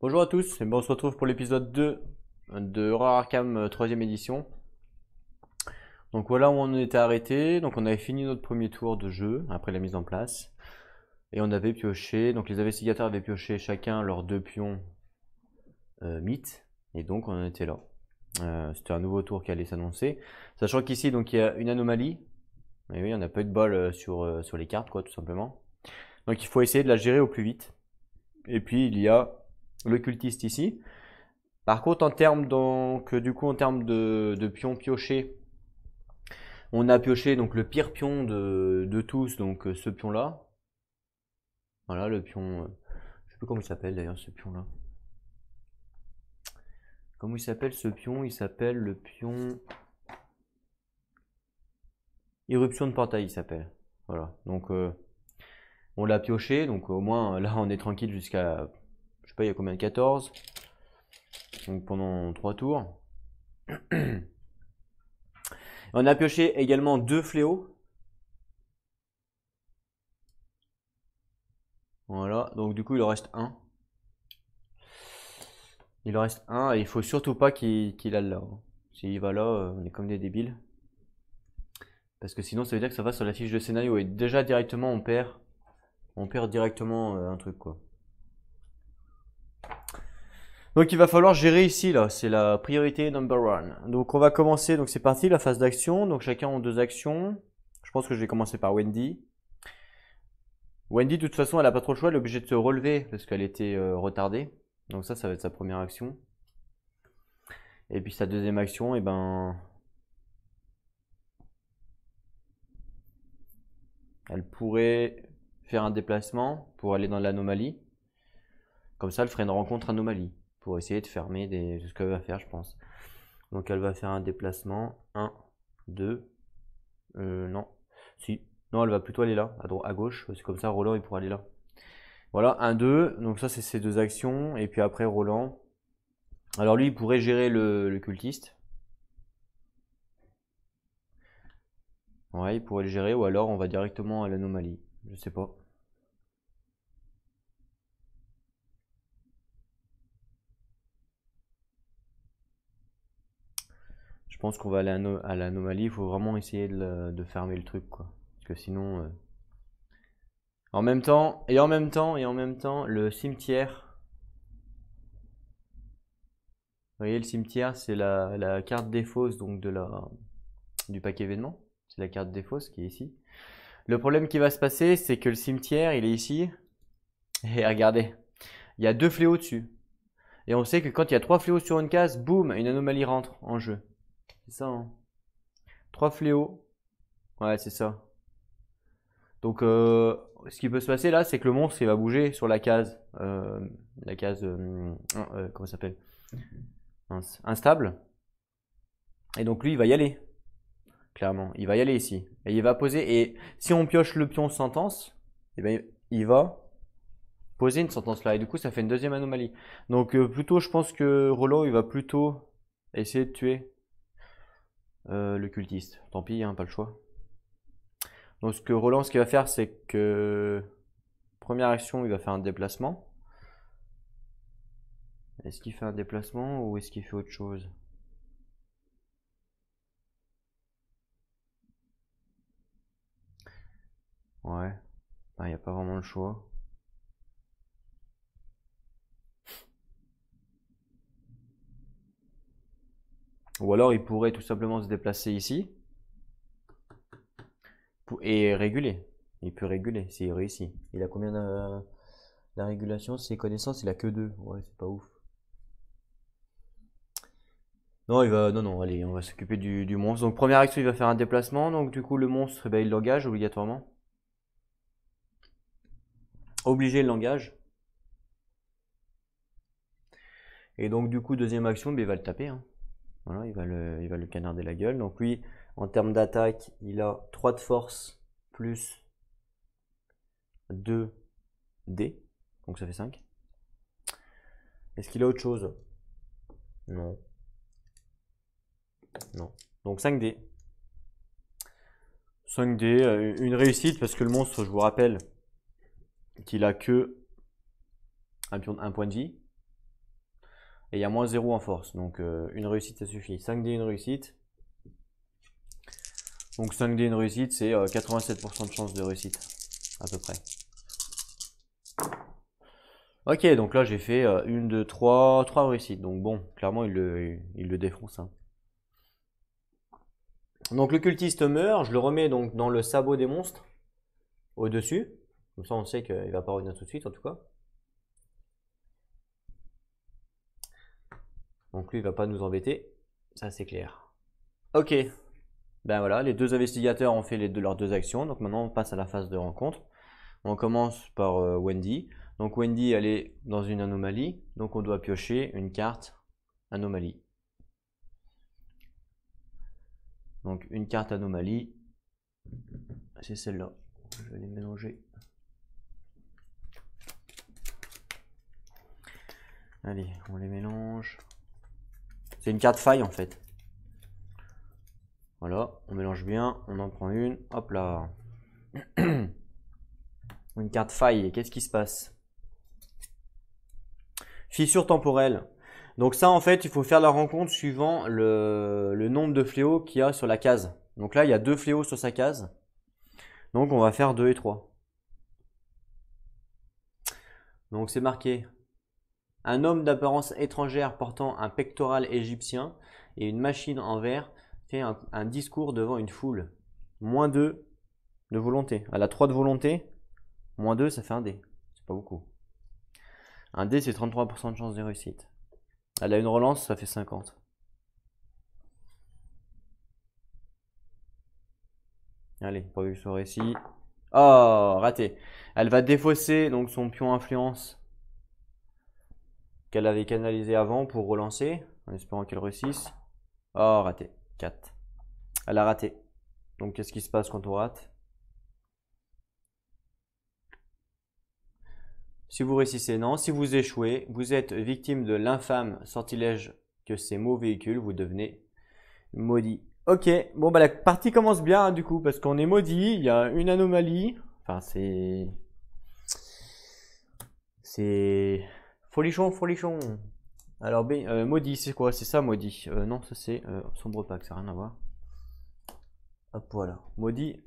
Bonjour à tous, et ben on se retrouve pour l'épisode 2 de Horror Arkham 3ème édition. Donc voilà où on était arrêté, donc on avait fini notre premier tour de jeu après la mise en place. Et on avait pioché, donc les investigateurs avaient pioché chacun leurs 2 pions mythes, et donc on en était là. C'était un nouveau tour qui allait s'annoncer. Sachant qu'ici donc il y a une anomalie, et oui on n'a pas eu de bol sur les cartes quoi tout simplement. Donc il faut essayer de la gérer au plus vite. Et puis il y a le cultiste ici. Par contre, en termes de pions piochés, on a pioché donc le pire pion de tous, donc ce pion-là. Voilà, le pion. Je sais plus comment il s'appelle d'ailleurs ce pion-là. Comment il s'appelle ce pion? Il s'appelle le pion. Irruption de portail, il s'appelle. Voilà, donc on l'a pioché, donc au moins là on est tranquille jusqu'à. Je sais pas, il y a combien de 14. Donc pendant 3 tours. On a pioché également 2 fléaux. Voilà, donc du coup il en reste un. Il en reste un et il faut surtout pas qu'il aille là, hein. S'il va là, on est comme des débiles. Parce que sinon ça veut dire que ça va sur la fiche de scénario et déjà directement on perd directement un truc quoi. Donc il va falloir gérer ici là, c'est la priorité number one. Donc on va commencer, donc c'est parti, la phase d'action. Donc chacun a 2 actions. Je pense que je vais commencer par Wendy. Wendy de toute façon elle a pas trop le choix, elle est obligée de se relever parce qu'elle était retardée. Donc ça va être sa première action. Et puis sa deuxième action, et ben elle pourrait faire un déplacement pour aller dans l'anomalie. Comme ça, elle ferait une rencontre anomalie pour essayer de fermer ce qu'elle va faire, je pense. Donc elle va faire un déplacement. 1, 2. Non. Si. Non, elle va plutôt aller là, à gauche. C'est comme ça, Roland, il pourra aller là. Voilà, 1, 2. Donc ça, c'est ses 2 actions. Et puis après, Roland. Alors lui, il pourrait gérer le cultiste. Ouais, il pourrait le gérer. Ou alors, on va directement à l'anomalie. Je sais pas. Je pense qu'on va aller à l'anomalie. Il faut vraiment essayer de fermer le truc, quoi. Parce que sinon. En même temps, le cimetière. Vous voyez, le cimetière, c'est la carte des fosses donc du pack événement. C'est la carte des fosses qui est ici. Le problème qui va se passer, c'est que le cimetière, il est ici. Et regardez, il y a 2 fléaux dessus. Et on sait que quand il y a 3 fléaux sur une case, boum, une anomalie rentre en jeu. C'est ça, hein. 3 fléaux. Ouais, c'est ça. Donc, ce qui peut se passer là, c'est que le monstre, il va bouger sur la case. Comment ça s'appelle? Instable. Et donc, lui, il va y aller. Clairement, il va y aller ici. Et il va poser. Et si on pioche le pion sentence, eh ben, il va poser une sentence là. Et du coup, ça fait une deuxième anomalie. Donc, plutôt, je pense que Roland, il va plutôt essayer de tuer le cultiste. Tant pis, hein, pas le choix. Donc, Roland, ce qu'il va faire, c'est que. Première action, il va faire un déplacement. Est-ce qu'il fait un déplacement ou est-ce qu'il fait autre chose? Ouais, il n'y a pas vraiment le choix. Ou alors il pourrait tout simplement se déplacer ici et réguler. Il peut réguler s'il réussit. Il a combien de la régulation? Ses connaissances, il a que 2. Ouais, c'est pas ouf. Non, non, allez, on va s'occuper du monstre. Donc première action, il va faire un déplacement. Donc du coup, le monstre, eh ben, il l'engage obligatoirement. Obligé, il l'engage. Et donc du coup, deuxième action, ben, il va le taper, hein. Voilà, il va le canarder la gueule. Donc lui, en termes d'attaque, il a 3 de force plus 2 D. Donc ça fait 5. Est-ce qu'il a autre chose? Non. Non. Donc 5D. 5D, une réussite parce que le monstre, je vous rappelle qu'il a que un point de vie. et il y a moins 0 en force. Donc une réussite ça suffit. 5D une réussite. Donc 5D une réussite, c'est 87% de chance de réussite à peu près. Ok, donc là j'ai fait 1, 2, 3 réussites. Donc bon, clairement il le défonce, hein. Donc le cultiste meurt, je le remets donc dans le sabot des monstres, au-dessus. Comme ça on sait qu'il va pas revenir tout de suite en tout cas. Donc lui il va pas nous embêter, ça c'est clair. Ok, ben voilà, les deux investigateurs ont fait leurs deux actions, donc maintenant on passe à la phase de rencontre. On commence par Wendy. Donc Wendy elle est dans une anomalie, donc on doit piocher une carte anomalie. Donc une carte anomalie, c'est celle-là. Je vais les mélanger. Allez, on les mélange. C'est une carte faille en fait. Voilà, on mélange bien, on en prend une, hop là. Une carte faille, qu'est-ce qui se passe? Fissure temporelle. Donc ça en fait, il faut faire la rencontre suivant le nombre de fléaux qu'il y a sur la case. Donc là, il y a 2 fléaux sur sa case. Donc on va faire 2 et 3. Donc c'est marqué. Un homme d'apparence étrangère portant un pectoral égyptien et une machine en verre fait un discours devant une foule. Moins 2 de volonté. Elle a 3 de volonté. Moins 2, ça fait un dé. C'est pas beaucoup. Un dé, c'est 33% de chance de réussite. Elle a une relance, ça fait 50. Allez, pas vu ce récit. Oh, raté. Elle va défausser donc son pion influence qu'elle avait canalisé avant pour relancer, en espérant qu'elle réussisse. Oh, raté. 4. Elle a raté. Donc qu'est-ce qui se passe quand on rate? Si vous réussissez, non. Si vous échouez, vous êtes victime de l'infâme sortilège que ces mots véhiculent. Vous devenez maudit. Ok, bon bah la partie commence bien hein, du coup, parce qu'on est maudit, il y a une anomalie. Enfin c'est folichon, folichon. Alors maudit, c'est quoi? C'est ça maudit. Non, ça c'est sombre pack, ça n'a rien à voir. Hop voilà, maudit.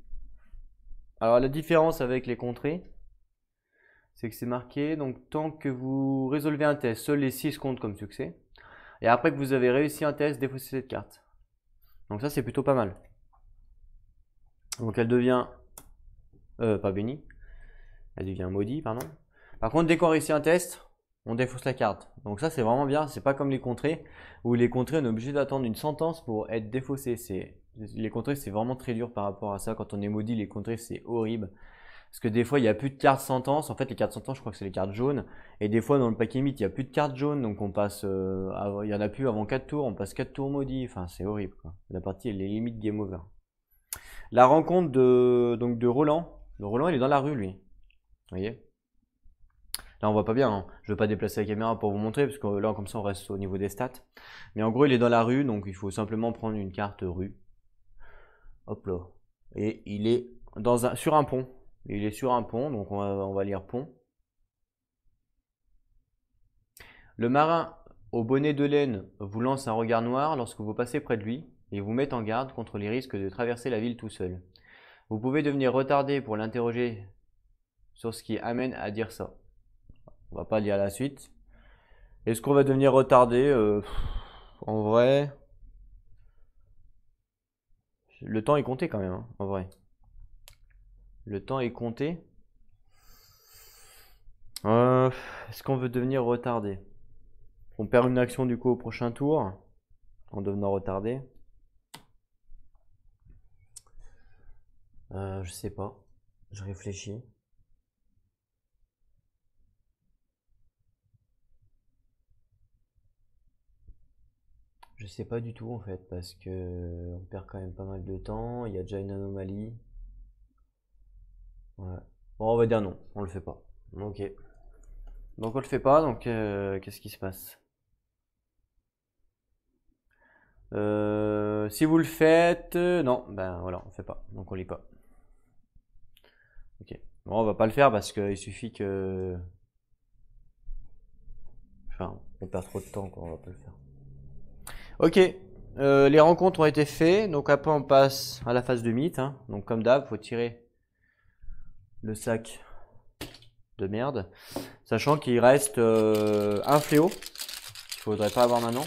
Alors la différence avec les contrées, c'est que c'est marqué, donc tant que vous résolvez un test, seuls les 6 comptent comme succès. Et après que vous avez réussi un test, défaussez cette carte. Donc ça c'est plutôt pas mal. Donc elle devient pas bénie, elle devient maudit, pardon. Par contre, dès qu'on réussit un test, on défausse la carte. Donc ça, c'est vraiment bien. C'est pas comme les contrées, où les contrées, on est obligé d'attendre une sentence pour être défaussé. Les contrées, c'est vraiment très dur par rapport à ça. Quand on est maudit, les contrées, c'est horrible. Parce que des fois, il n'y a plus de cartes sentence. En fait, les cartes sentence, je crois que c'est les cartes jaunes. Et des fois, dans le pack limite, il n'y a plus de cartes jaunes. Donc on passe, il y en a plus avant 4 tours. On passe 4 tours maudits. Enfin, c'est horrible, quoi. La partie, elle est limite game over. La rencontre de Roland. Le Roland, il est dans la rue, lui. Vous voyez? Là, on voit pas bien, hein. Je ne veux pas déplacer la caméra pour vous montrer, parce que là, comme ça, on reste au niveau des stats. Mais en gros, il est dans la rue, donc il faut simplement prendre une carte rue. Hop là. Et il est sur un pont. Il est sur un pont, donc on va lire pont. Le marin au bonnet de laine vous lance un regard noir lorsque vous passez près de lui et vous met en garde contre les risques de traverser la ville tout seul. Vous pouvez devenir retardé pour l'interroger sur ce qui amène à dire ça. On va pas lire la suite. Est-ce qu'on va devenir retardé? En vrai, le temps est compté quand même, hein, en vrai. Le temps est compté. Euh, Est-ce qu'on veut devenir retardé? On perd une action du coup au prochain tour en devenant retardé. Je sais pas. Je réfléchis. Je sais pas du tout en fait parce que on perd quand même pas mal de temps. Il y a déjà une anomalie. Ouais. Bon, on va dire non. On le fait pas. Ok. Donc on le fait pas. Donc qu'est-ce qui se passe? Si vous le faites, non, ben voilà, on fait pas, donc on lit pas. Ok. Bon, on va pas le faire parce qu'il suffit que, enfin, On perd trop de temps quand on va pas le faire. Ok, les rencontres ont été faites, donc après on passe à la phase de mythe. Hein. Donc comme d'hab, faut tirer le sac de merde, sachant qu'il reste un fléau qu'il faudrait pas avoir maintenant.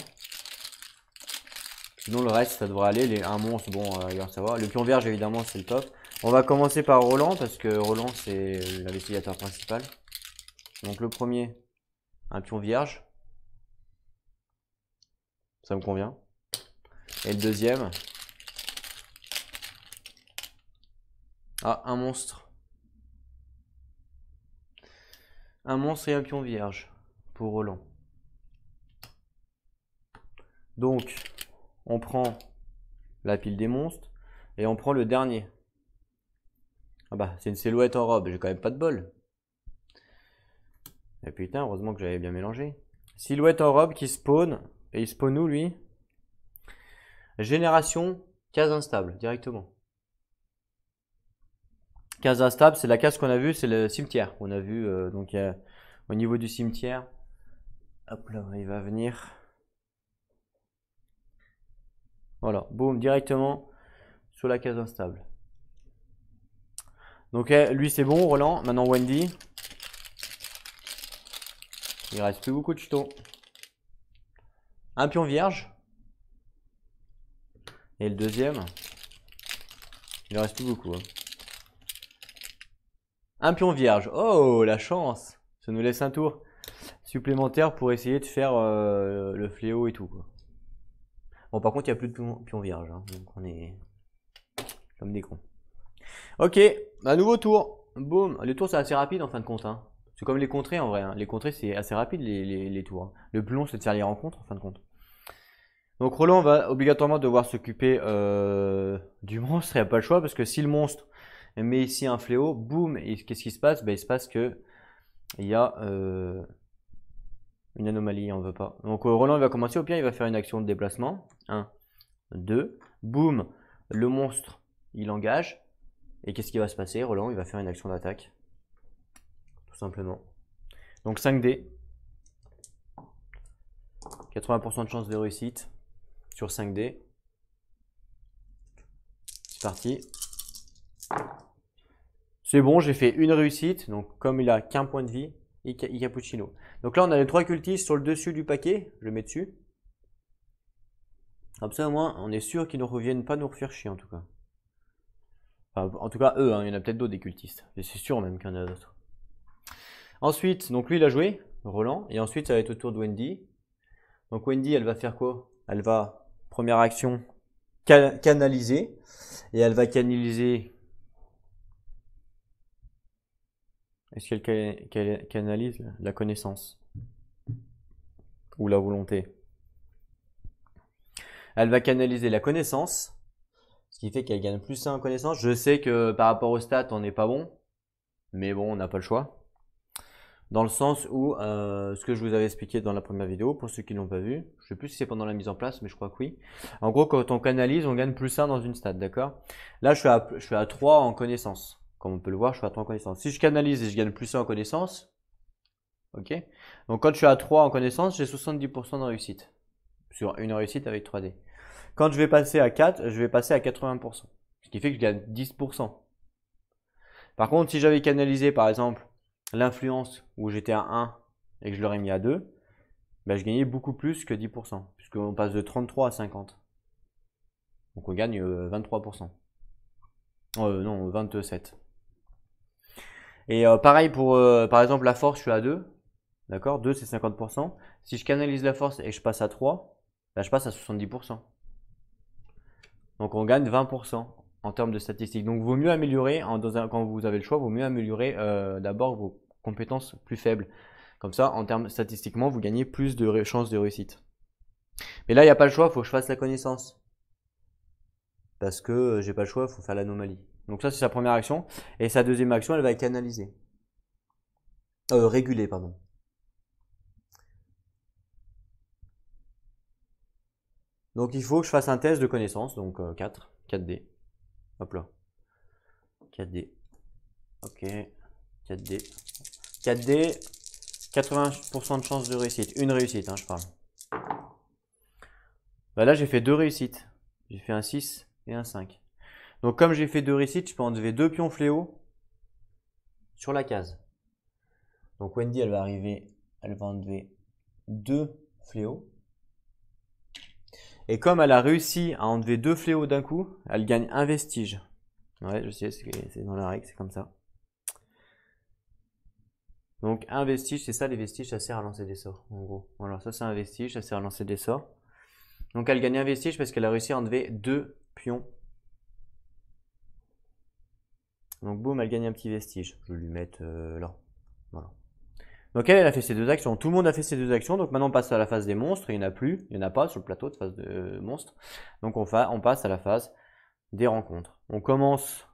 Sinon le reste ça devrait aller, un monstre, bon, il va savoir. Le pion vierge évidemment c'est le top. On va commencer par Roland parce que Roland c'est l'investigateur principal. Donc le premier, un pion vierge. Ça me convient. Et le deuxième, un monstre. Un monstre et un pion vierge pour Roland. Donc, on prend la pile des monstres et on prend le dernier. Ah bah, c'est une silhouette en robe, j'ai quand même pas de bol. Et putain, heureusement que j'avais bien mélangé. Silhouette en robe qui spawn. Et il spawn où lui? Génération, case instable, directement. Case instable, c'est la case qu'on a vue, c'est le cimetière. On a vu, donc au niveau du cimetière. Hop là, il va venir. Voilà, boum, directement sur la case instable. Donc lui c'est bon, Roland. Maintenant Wendy. Il reste plus beaucoup de jetons. Un pion vierge. Et le deuxième. Il en reste plus beaucoup. Hein. Un pion vierge. Oh, la chance. Ça nous laisse un tour supplémentaire pour essayer de faire le fléau et tout. Quoi. Bon, par contre, il n'y a plus de pion vierge. Hein, donc on est comme des cons. Ok, un nouveau tour. Boum. Les tours, c'est assez rapide en fin de compte. Hein. C'est comme les contrées en vrai. Hein. Les contrées, c'est assez rapide les tours. Hein. Le plus long, c'est de faire les rencontres en fin de compte. Donc Roland va obligatoirement devoir s'occuper du monstre. Il n'y a pas le choix parce que si le monstre met ici un fléau, boum, et qu'est-ce qui se passe? Ben, il se passe que il y a une anomalie, on veut pas. Donc Roland va commencer, au pire il va faire une action de déplacement. 1, 2, boum, le monstre il engage. Et qu'est-ce qui va se passer? Roland il va faire une action d'attaque. Tout simplement. Donc 5D. 80% de chance de réussite sur 5D. C'est parti. C'est bon, j'ai fait une réussite. Donc comme il a qu'un point de vie, il cappuccino. Donc là on a les 3 cultistes sur le dessus du paquet. Je le mets dessus. Comme ça au moins on est sûr qu'ils ne reviennent pas nous refaire chier en tout cas. Enfin, en tout cas eux, hein, il y en a peut-être d'autres des cultistes. C'est sûr même qu'il y en a d'autres. Ensuite, donc lui il a joué, Roland. Et ensuite ça va être au tour de Wendy. Donc Wendy elle va faire quoi? Elle va, première action, canaliser. Et elle va canaliser. Est-ce qu'elle canalise la connaissance ou la volonté? Elle va canaliser la connaissance, ce qui fait qu'elle gagne plus 1 en connaissance. Je sais que par rapport aux stats, on n'est pas bon, mais bon, on n'a pas le choix. Dans le sens où, ce que je vous avais expliqué dans la première vidéo, pour ceux qui ne l'ont pas vu, je ne sais plus si c'est pendant la mise en place, mais je crois que oui. En gros, quand on canalise, on gagne plus 1 dans une stat, d'accord? Là, je suis à 3 en connaissance. Comme on peut le voir, je suis à 3 en connaissance. Si je canalise et je gagne plus 1 en connaissance, ok? Donc quand je suis à 3 en connaissance, j'ai 70% de réussite. Sur une réussite avec 3D. Quand je vais passer à 4, je vais passer à 80%. Ce qui fait que je gagne 10%. Par contre, si j'avais canalisé par exemple l'influence où j'étais à 1 et que je l'aurais mis à 2, ben, je gagnais beaucoup plus que 10%. Puisqu'on passe de 33 à 50. Donc on gagne 23%. Non, 27. Et pareil pour par exemple la force, je suis à 2. D'accord? 2 c'est 50%. Si je canalise la force et que je passe à 3, ben, je passe à 70%. Donc on gagne 20% en termes de statistiques. Donc vaut mieux améliorer, quand vous avez le choix, vaut mieux améliorer d'abord vos compétences plus faibles. Comme ça, en termes statistiquement, vous gagnez plus de chances de réussite. Mais là, il n'y a pas le choix, il faut que je fasse la connaissance. Parce que j'ai pas le choix, il faut faire l'anomalie. Donc ça, c'est sa première action. Et sa deuxième action, elle va être canalisée. Régulée, pardon. Donc il faut que je fasse un test de connaissance, donc 4D. Hop là. 4D. Ok. 4D. 4D. 80% de chance de réussite. Une réussite, hein, je parle. Bah là, j'ai fait 2 réussites. J'ai fait un 6 et un 5. Donc, comme j'ai fait 2 réussites, je peux enlever 2 pions fléaux sur la case. Donc, Wendy, elle va enlever 2 fléaux. Et comme elle a réussi à enlever 2 fléaux d'un coup, elle gagne un vestige. Ouais, je sais, c'est dans la règle, c'est comme ça. Donc un vestige, c'est ça les vestiges, ça sert à lancer des sorts, en gros. Voilà, ça c'est un vestige, ça sert à lancer des sorts. Donc elle gagne un vestige parce qu'elle a réussi à enlever 2 pions. Donc boum, elle gagne un petit vestige. Je vais lui mettre là. Voilà. Donc elle a fait ses 2 actions. Tout le monde a fait ses 2 actions. Donc maintenant on passe à la phase des monstres. Il n'y en a plus, il n'y en a pas sur le plateau de phase de monstres. Donc on passe à la phase des rencontres. On commence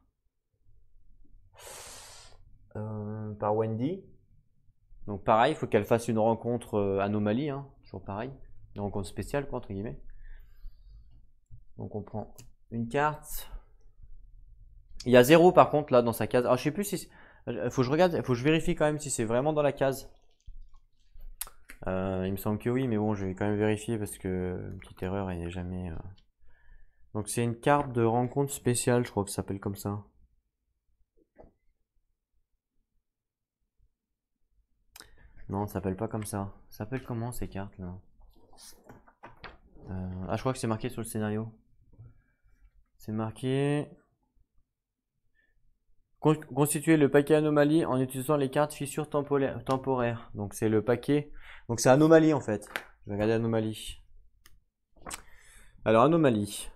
par Wendy. Donc pareil, il faut qu'elle fasse une rencontre anomalie, hein, toujours pareil. Une rencontre spéciale, quoi, entre guillemets. Donc on prend une carte. Il y a 0 par contre là dans sa case. Alors je sais plus si... faut que je regarde, faut que je vérifie quand même si c'est vraiment dans la case. Il me semble que oui, mais bon, je vais quand même vérifier parce que une petite erreur, elle n'est jamais... Donc c'est une carte de rencontre spéciale, je crois que ça s'appelle comme ça. Non, ça s'appelle pas comme ça. Ça s'appelle comment ces cartes là? Ah, je crois que c'est marqué sur le scénario. C'est marqué... Constituer le paquet anomalie en utilisant les cartes fissures temporaires. Donc c'est le paquet... Donc c'est anomalie en fait. Je vais regarder anomalie. Alors anomalie.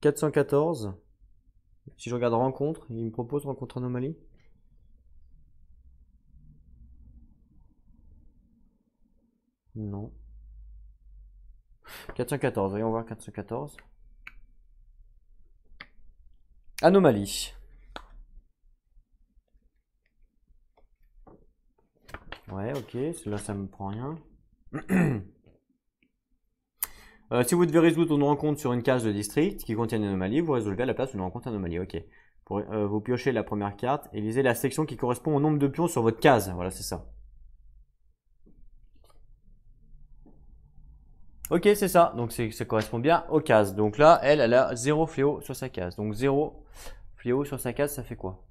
414. Si je regarde rencontre, il me propose rencontre anomalie. Non. 414, voyons voir 414. Anomalie. Ouais, ok, là ça me prend rien. Si vous devez résoudre une rencontre sur une case de district qui contient une anomalie, vous résolvez à la place une rencontre anomalie. Ok. Vous piochez la première carte et lisez la section qui correspond au nombre de pions sur votre case. Voilà, c'est ça. Ok, c'est ça. Donc ça correspond bien aux cases. Donc là, elle a 0 fléau sur sa case. Donc 0 fléau sur sa case, ça fait quoi?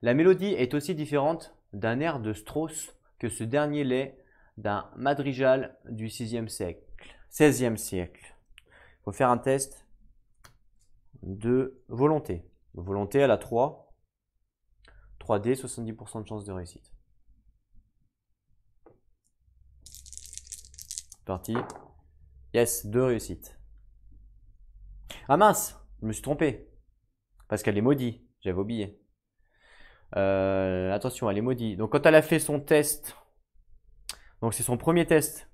La mélodie est aussi différente d'un air de Strauss que ce dernier l'est d'un madrigal du 16e siècle. Il faut faire un test de volonté. Volonté, elle a 3. 3D, 70% de chance de réussite. Parti. Yes, 2 réussites. Ah mince, je me suis trompé. Parce qu'elle est maudite, j'avais oublié. Attention, elle est maudite. Donc quand elle a fait son test, donc c'est son premier test.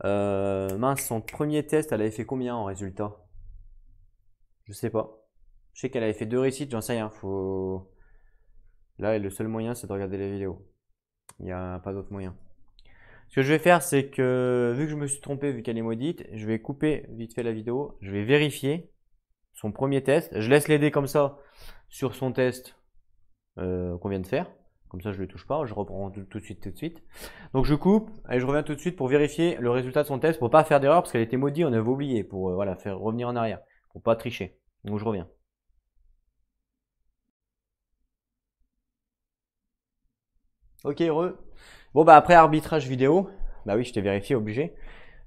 Mince, son premier test, elle avait fait combien en résultat? Je sais pas. Je sais qu'elle avait fait 2 réussites, j'en sais rien. Là, le seul moyen, c'est de regarder les vidéos. Il n'y a pas d'autre moyen. Ce que je vais faire, c'est que vu que je me suis trompé, vu qu'elle est maudite, je vais couper vite fait la vidéo. Je vais vérifier son premier test. Je laisse l'aider comme ça sur son test qu'on vient de faire. Comme ça, je ne le touche pas. Je reprends tout de suite. Donc, je coupe et je reviens tout de suite pour vérifier le résultat de son test pour pas faire d'erreur parce qu'elle était maudite. On avait oublié pour voilà, faire revenir en arrière pour pas tricher. Donc, je reviens. Ok, heureux. Bon, bah après arbitrage vidéo, bah oui, je t'ai vérifié, obligé.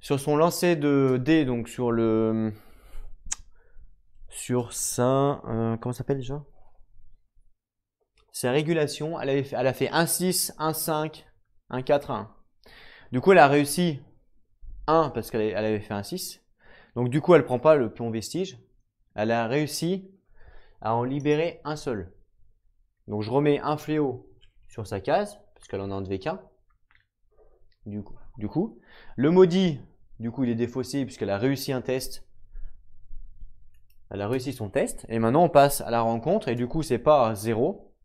Sur son lancer de dés, donc sur le. Sur sa. Comment ça s'appelle déjà? Sa régulation, elle a fait 1, 6, 1, 5, 1, 4, 1. Du coup, elle a réussi 1 parce qu'elle avait fait un 6. Donc, du coup, elle prend pas le pion vestige. Elle a réussi à en libérer un seul. Donc, je remets un fléau sur sa case parce qu'elle en a enlevé qu'un. Du coup, le maudit, du coup, il est défaussé puisqu'elle a réussi un test. Elle a réussi son test. Et maintenant, on passe à la rencontre. Et du coup, c'est pas 0.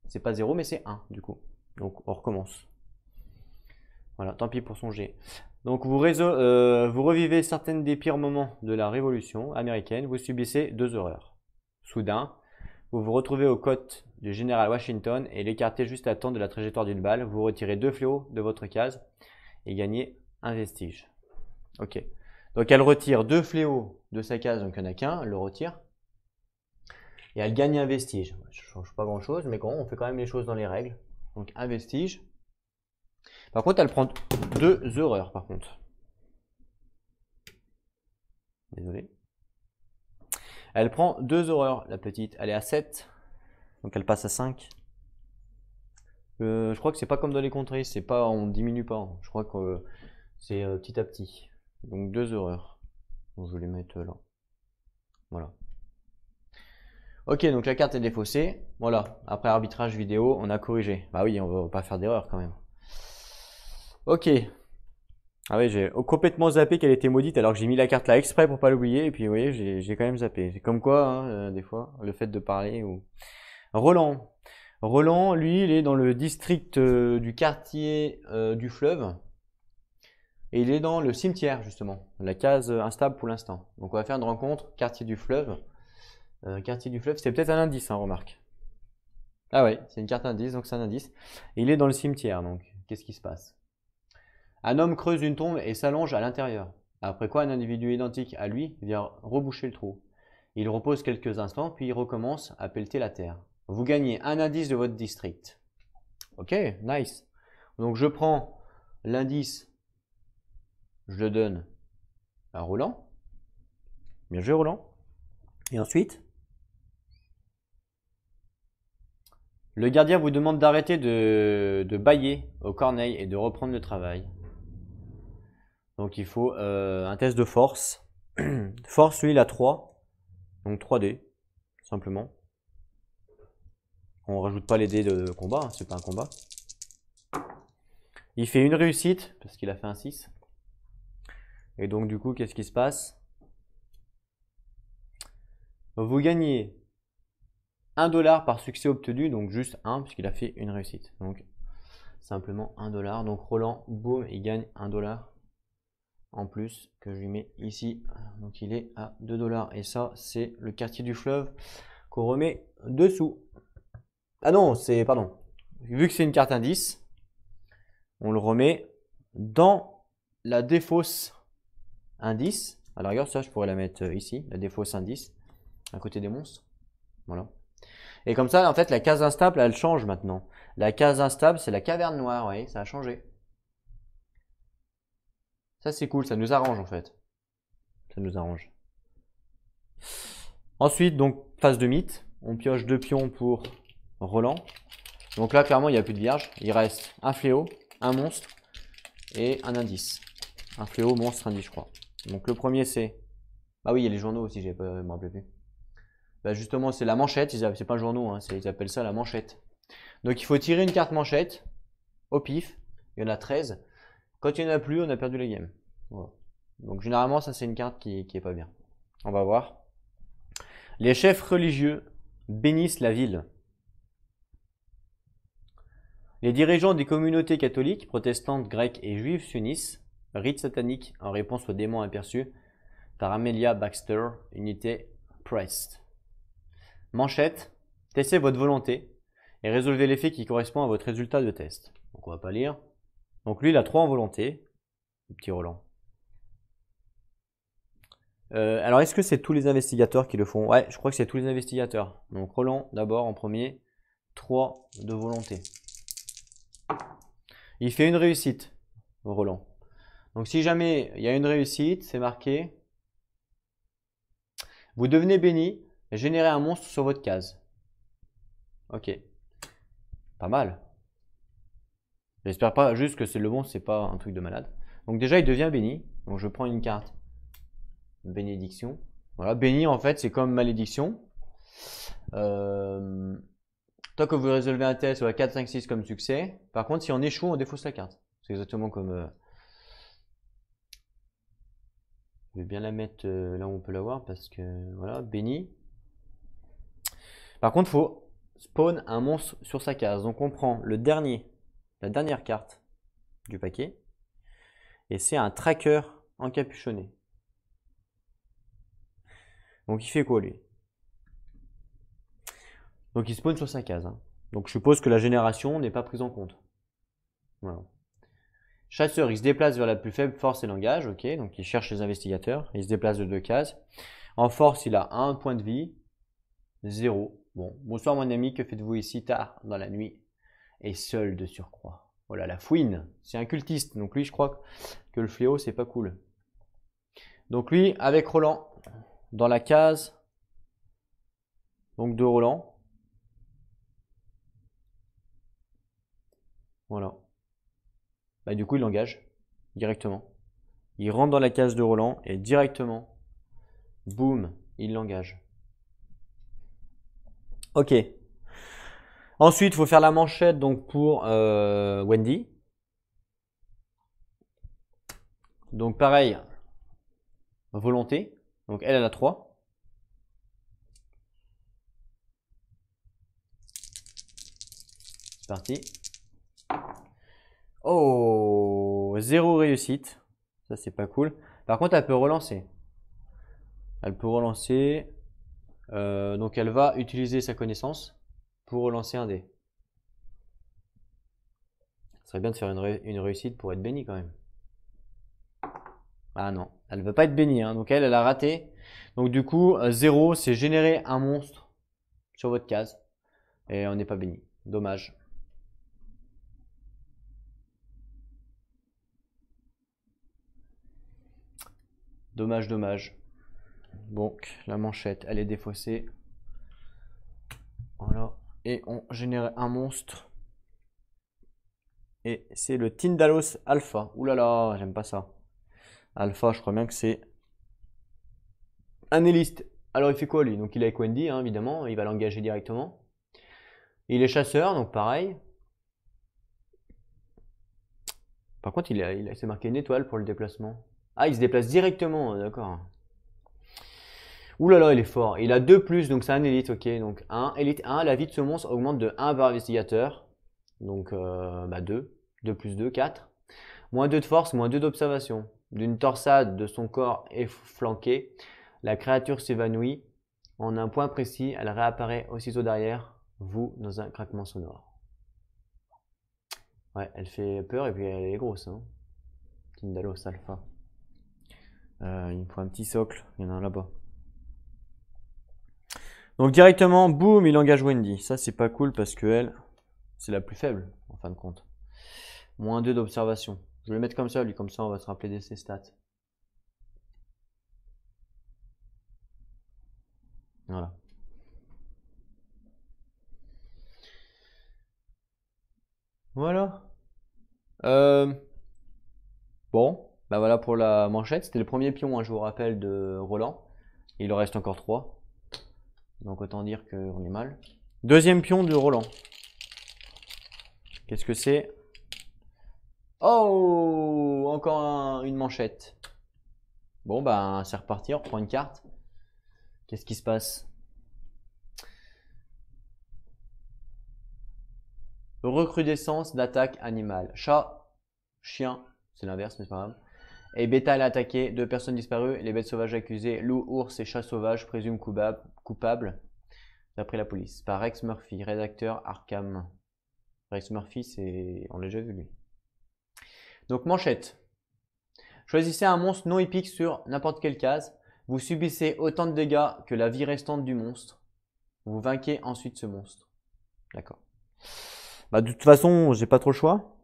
C'est pas 0, mais c'est 1, du coup. Donc, on recommence. Voilà, tant pis pour son G. Donc, vous revivez certaines des pires moments de la Révolution américaine. Vous subissez 2 horreurs. Soudain, vous vous retrouvez aux côtes du général Washington et l'écartez juste à temps de la trajectoire d'une balle. Vous retirez 2 fléaux de votre case et gagnez un vestige. Ok. Donc elle retire 2 fléaux de sa case, donc il n'y en a qu'un, elle le retire. Et elle gagne un vestige. Ça ne change pas grand chose, mais on fait quand même les choses dans les règles. Donc un vestige. Par contre, elle prend 2 horreurs par contre. Désolé. Elle prend 2 horreurs, la petite. Elle est à 7. Donc elle passe à 5. Je crois que c'est pas comme dans les contrées, c'est pas, on diminue pas. Je crois que c'est petit à petit. Donc 2 horreurs. Donc je vais les mettre là. Voilà. Ok, donc la carte est défaussée. Voilà, après arbitrage vidéo, on a corrigé. Bah oui, on va pas faire d'erreur quand même. Ok. Ah oui, j'ai complètement zappé qu'elle était maudite alors que j'ai mis la carte là exprès pour pas l'oublier. Et puis vous voyez, j'ai quand même zappé. C'est comme quoi, hein, des fois, le fait de parler ou... Roland. Roland, lui, il est dans le district du quartier du fleuve. Et il est dans le cimetière, justement. La case instable pour l'instant. Donc on va faire une rencontre, quartier du fleuve. Quartier du fleuve, c'est peut-être un indice, hein, remarque. Ah ouais, c'est une carte indice, donc c'est un indice. Et il est dans le cimetière, donc qu'est-ce qui se passe? Un homme creuse une tombe et s'allonge à l'intérieur. Après quoi, un individu identique à lui vient reboucher le trou. Il repose quelques instants, puis il recommence à pelleter la terre. Vous gagnez un indice de votre district. Ok, nice. Donc je prends l'indice, je le donne à Roland. Bien joué, Roland. Et ensuite, le gardien vous demande d'arrêter de bâiller aux corneilles et de reprendre le travail. Donc il faut un test de force. Force, lui, il a 3. Donc 3 dés, simplement. On rajoute pas les dés de combat, hein, c'est pas un combat. Il fait une réussite, parce qu'il a fait un 6. Et donc du coup, qu'est-ce qui se passe? Vous gagnez 1 dollar par succès obtenu, donc juste 1, puisqu'il a fait une réussite. Donc simplement 1 dollar. Donc Roland, boum, il gagne 1 dollar en plus que je lui mets ici. Donc il est à 2 dollars. Et ça, c'est le quartier du fleuve qu'on remet dessous. Ah non, c'est, pardon. Vu que c'est une carte indice, on le remet dans la défausse indice. À la rigueur, ça, je pourrais la mettre ici, la défausse indice, à côté des monstres. Voilà. Et comme ça, en fait, la case instable, elle change maintenant. La case instable, c'est la caverne noire, vous voyez, ça a changé. Ça, c'est cool, ça nous arrange en fait. Ça nous arrange. Ensuite, donc, phase de mythe. On pioche 2 pions pour Roland. Donc là, clairement, il n'y a plus de vierge. Il reste un fléau, un monstre et un indice. Un fléau, monstre, indice, je crois. Donc le premier, c'est... Ah oui, il y a les journaux aussi, je me rappelais plus. Bah justement, c'est la manchette. C'est pas un journaux, hein, ils appellent ça la manchette. Donc il faut tirer une carte manchette au pif. Il y en a 13. Quand il n'y en a plus, on a perdu la game. Voilà. Donc généralement, ça c'est une carte qui est pas bien. On va voir. Les chefs religieux bénissent la ville. Les dirigeants des communautés catholiques, protestantes, grecques et juives s'unissent. Rite satanique en réponse aux démons aperçus par Amelia Baxter, unité Prest. Manchette, testez votre volonté et résolvez l'effet qui correspond à votre résultat de test. Donc on va pas lire. Donc lui il a 3 en volonté, le petit Roland. Alors est-ce que c'est tous les investigateurs qui le font? Ouais, je crois que c'est tous les investigateurs. Donc Roland d'abord en premier, 3 de volonté. Il fait une réussite, Roland. Donc si jamais il y a une réussite, c'est marqué. Vous devenez béni, générez un monstre sur votre case. Ok. Pas mal. J'espère pas juste que c'est le monstre, c'est pas un truc de malade. Donc déjà il devient béni. Donc je prends une carte. Bénédiction. Voilà, béni en fait c'est comme malédiction. Tant que vous résolvez un test, voilà, 4, 5, 6 comme succès. Par contre, si on échoue, on défausse la carte. C'est exactement comme... Je vais bien la mettre là où on peut la voir parce que voilà, béni. Par contre, il faut spawn un monstre sur sa case. Donc on prend la dernière carte du paquet. Et c'est un tracker encapuchonné. Donc il fait quoi lui? Donc il spawn sur sa case. Hein. Donc je suppose que la génération n'est pas prise en compte. Voilà. Chasseur, il se déplace vers la plus faible force et langage. Ok, donc il cherche les investigateurs. Il se déplace de 2 cases. En force, il a 1 point de vie. 0. Bon, bonsoir mon ami, que faites-vous ici tard dans la nuit et seul de surcroît? Voilà, la fouine, c'est un cultiste. Donc lui, je crois que le fléau, c'est pas cool. Donc lui, avec Roland, dans la case donc de Roland. Voilà. Bah, du coup, il l'engage directement. Il rentre dans la case de Roland et directement, boum, il l'engage. Ok. Ensuite, il faut faire la manchette donc pour Wendy. Donc pareil, volonté. Donc elle a 3. C'est parti. Oh, 0 réussite. Ça, c'est pas cool. Par contre, elle peut relancer. Elle peut relancer. Donc elle va utiliser sa connaissance pour relancer un dé. Ce serait bien de faire une réussite pour être bénie quand même. Ah non, elle ne veut pas être bénie. Hein. Donc elle a raté. Donc du coup, 0, c'est générer un monstre sur votre case. Et on n'est pas béni. Dommage. Dommage, dommage. Donc la manchette, elle est défaussée. Voilà. Et on génère un monstre. Et c'est le Tindalos Alpha. Ouh là là, j'aime pas ça. Alpha, je crois bien que c'est un éliste. Alors il fait quoi lui? Donc il est avec Wendy, hein, évidemment. Il va l'engager directement. Il est chasseur, donc pareil. Par contre, c'est marqué une étoile pour le déplacement. Ah, il se déplace directement, d'accord. Ouh là là, il est fort. Il a 2 plus, donc c'est un élite, ok. Donc 1, élite 1, la vie de ce monstre augmente de 1 par investigateur. Donc 2. 2 plus 2, 4. Moins 2 de force, moins 2 d'observation. D'une torsade de son corps efflanqué, la créature s'évanouit. En un point précis, elle réapparaît aussitôt derrière vous dans un craquement sonore. Ouais, elle fait peur et puis elle est grosse. Hein. Tindalos Alpha. Il me faut un petit socle, il y en a un là-bas. Donc directement, boum, il engage Wendy. Ça, c'est pas cool parce que elle, c'est la plus faible, en fin de compte. Moins 2 d'observation. Je vais le mettre comme ça, lui, comme ça, on va se rappeler de ses stats. Voilà. Voilà. Bon, bah voilà pour la manchette. C'était le premier pion, hein, je vous rappelle, de Roland. Il en reste encore 3. Donc autant dire qu'on est mal. Deuxième pion de Roland. Qu'est-ce que c'est? Oh, encore une manchette. Bon, bah c'est reparti, on reprend une carte. Qu'est-ce qui se passe? Recrudescence d'attaque animale. Chat, chien, c'est l'inverse, mais c'est pas grave. Et bétail attaqué, 2 personnes disparues, les bêtes sauvages accusées, loups, ours et chats sauvages présument coupables, d'après la police. Par Rex Murphy, rédacteur Arkham. Rex Murphy, on l'a déjà vu lui. Donc manchette. Choisissez un monstre non épique sur n'importe quelle case. Vous subissez autant de dégâts que la vie restante du monstre. Vous vainquez ensuite ce monstre. D'accord. Bah, de toute façon, j'ai pas trop le choix.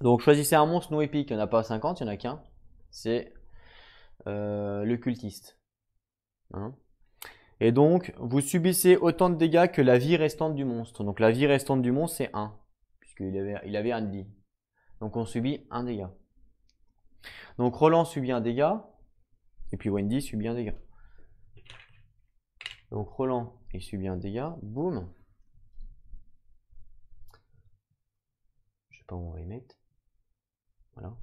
Donc choisissez un monstre non épique. Il n'y en a pas 50, il n'y en a qu'un. C'est le cultiste. Hein. Et donc, vous subissez autant de dégâts que la vie restante du monstre. Donc la vie restante du monstre, c'est 1. Puisqu'il avait 1 de vie. Donc on subit un dégât. Donc Roland subit un dégât. Et puis Wendy subit un dégât. Donc Roland, il subit un dégât. Boum. Je sais pas où on va y mettre. Voilà.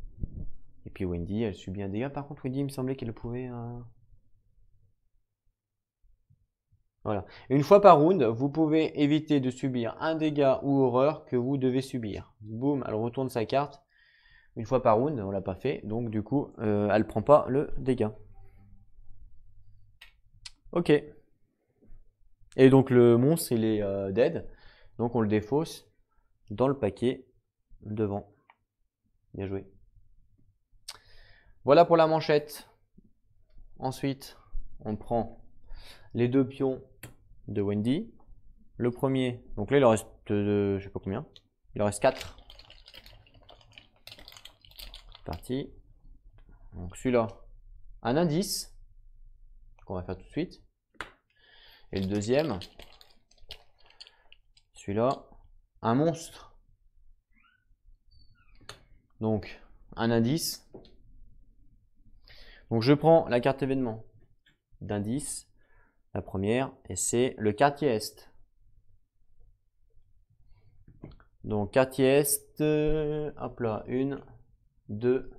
Et puis Wendy, elle subit un dégât. Par contre, Wendy, il me semblait qu'elle pouvait... Voilà. Une fois par round, vous pouvez éviter de subir un dégât ou horreur que vous devez subir. Boum, elle retourne sa carte. Une fois par round, on l'a pas fait. Donc du coup, elle prend pas le dégât. Ok. Et donc le monstre, il est dead. Donc on le défausse dans le paquet devant. Bien joué. Voilà pour la manchette. Ensuite, on prend les deux pions de Wendy. Le premier, donc là il en reste, je sais pas combien. Il en reste 4. Parti. Donc celui-là, un indice qu'on va faire tout de suite. Et le deuxième, celui-là, un monstre. Donc un indice. Donc je prends la carte événement d'indice, la première, et c'est le quartier Est. Donc quartier Est, hop là, 1, 2.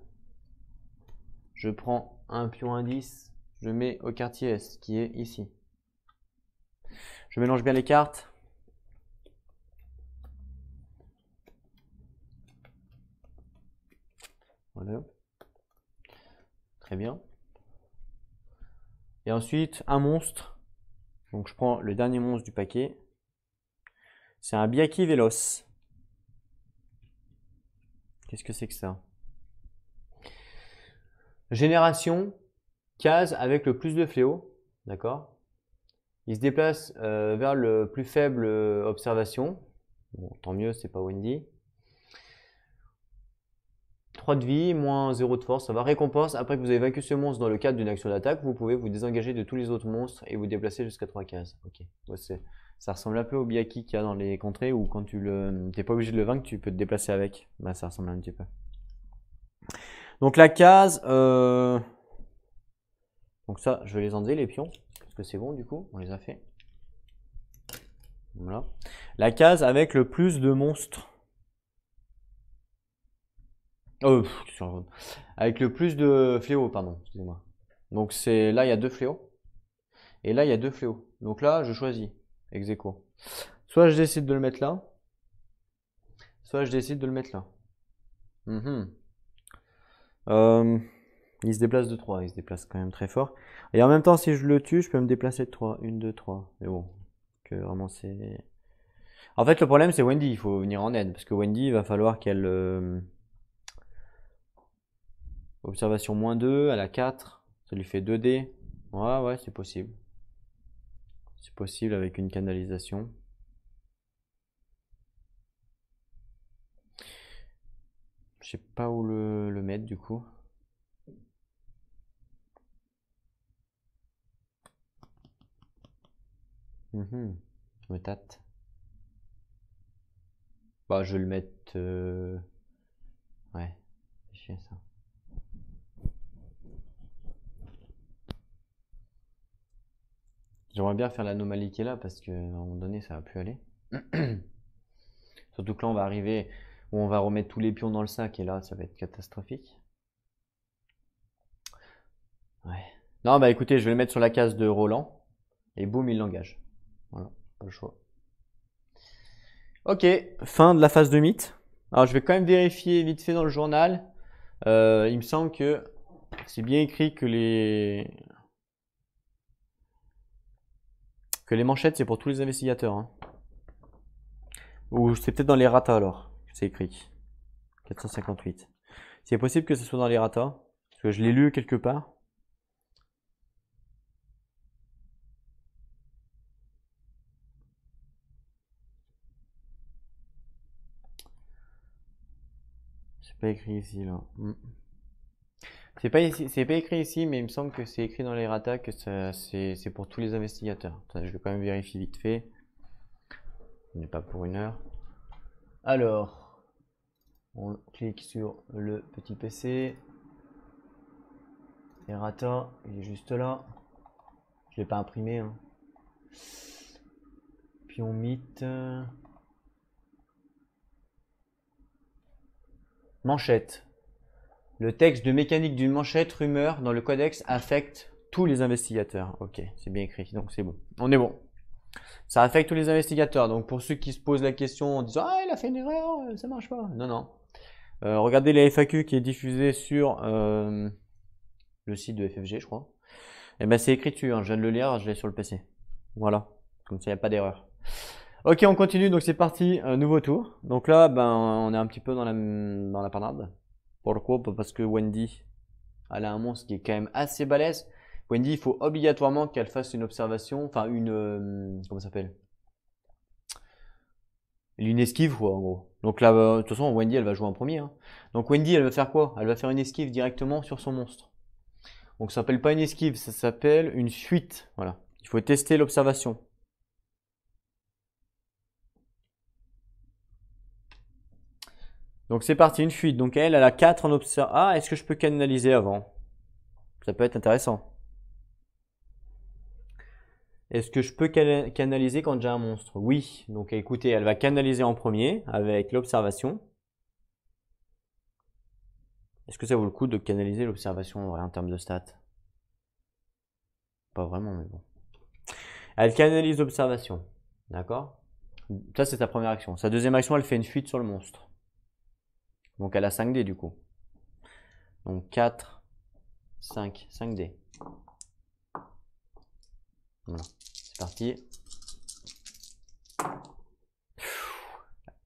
Je prends un pion indice, je le mets au quartier Est, qui est ici. Je mélange bien les cartes. Voilà. Très bien. Et ensuite, un monstre. Donc je prends le dernier monstre du paquet. C'est un Biaki Véloce. Qu'est-ce que c'est que ça? Génération, case avec le plus de fléaux. D'accord? Il se déplace vers le plus faible observation. Bon, tant mieux, c'est pas Wendy. 3 de vie, moins 0 de force, ça va. Récompense, après que vous avez vaincu ce monstre dans le cadre d'une action d'attaque, vous pouvez vous désengager de tous les autres monstres et vous déplacer jusqu'à 3 cases. Ok. Ouais, ça ressemble un peu au Biaki qu'il y a dans les contrées où quand t'es pas obligé de le vaincre, tu peux te déplacer avec. Bah, ça ressemble un petit peu. Donc la case, donc ça, je vais les enlever les pions, parce que c'est bon du coup, on les a fait. Voilà. La case avec le plus de monstres. Avec le plus de fléaux, pardon, excusez-moi. Donc c'est là il y a 2 fléaux. Et là il y a 2 fléaux. Donc là je choisis, ex aequo. Soit je décide de le mettre là, soit je décide de le mettre là. Il se déplace de 3, il se déplace quand même très fort. Et en même temps si je le tue, je peux me déplacer de 3. 1, 2, 3. Mais bon, que vraiment c'est... En fait le problème c'est Wendy, il faut venir en aide. Parce que Wendy, il va falloir qu'elle... Observation moins 2, elle a 4, ça lui fait 2D. Ouais, c'est possible. C'est possible avec une canalisation. Je sais pas où le mettre du coup. Je me tâte. Bah, je vais le mettre. Ouais, c'est chiant ça. J'aimerais bien faire l'anomalie qui est là parce qu'à un moment donné ça va plus aller. Surtout que là on va arriver où on va remettre tous les pions dans le sac et là ça va être catastrophique. Ouais. Non, bah écoutez, je vais le mettre sur la case de Roland et boum, il l'engage. Voilà, pas le choix. Ok, fin de la phase de mythe. Alors je vais quand même vérifier vite fait dans le journal. Il me semble que c'est bien écrit que les manchettes c'est pour tous les investigateurs. Hein. Ou c'est peut-être dans les ratas alors que c'est écrit. 458. C'est possible que ce soit dans les ratas parce que je l'ai lu quelque part. C'est pas écrit ici là. C'est pas ici, c'est pas écrit ici, mais il me semble que c'est écrit dans les ratas que c'est pour tous les investigateurs. Attends, je vais quand même vérifier vite fait. On n'est pas pour 1 heure. Alors, on clique sur le petit PC. Errata, il est juste là. Je l'ai pas imprimé. Hein. Pion mythe. Manchette. Le texte de mécanique d'une manchette rumeur dans le codex affecte tous les investigateurs. Ok, c'est bien écrit, donc c'est bon. On est bon. Ça affecte tous les investigateurs. Donc pour ceux qui se posent la question en disant ah il a fait une erreur, ça marche pas. Non non. Regardez les FAQ qui est diffusé sur le site de FFG, je crois. Et ben c'est écrit dessus. Hein. Je viens de le lire, je l'ai sur le PC. Voilà. Comme ça, il n'y a pas d'erreur. Ok, on continue. Donc c'est parti. Nouveau tour. Donc là, ben, on est un petit peu dans la panade. Pourquoi? Parce que Wendy, elle a un monstre qui est quand même assez balèze. Wendy, il faut obligatoirement qu'elle fasse une observation, enfin comment ça s'appelle? Une esquive, quoi, en gros. Donc là, de toute façon, Wendy, elle va jouer en premier, hein. Donc Wendy, elle va faire quoi? Elle va faire une esquive directement sur son monstre. Donc ça s'appelle pas une esquive, ça s'appelle une fuite. Voilà. Il faut tester l'observation. Donc c'est parti, une fuite. Donc elle a 4 en observation. Ah, est-ce que je peux canaliser avant? Ça peut être intéressant. Est-ce que je peux canaliser quand j'ai un monstre? Oui. Donc écoutez, elle va canaliser en premier avec l'observation. Est-ce que ça vaut le coup de canaliser l'observation en termes de stats? Pas vraiment, mais bon. Elle canalise l'observation. D'accord? Ça, c'est sa première action. Sa deuxième action, elle fait une fuite sur le monstre. Donc elle a 5 dés du coup. Donc 4, 5, 5 dés. Voilà, c'est parti.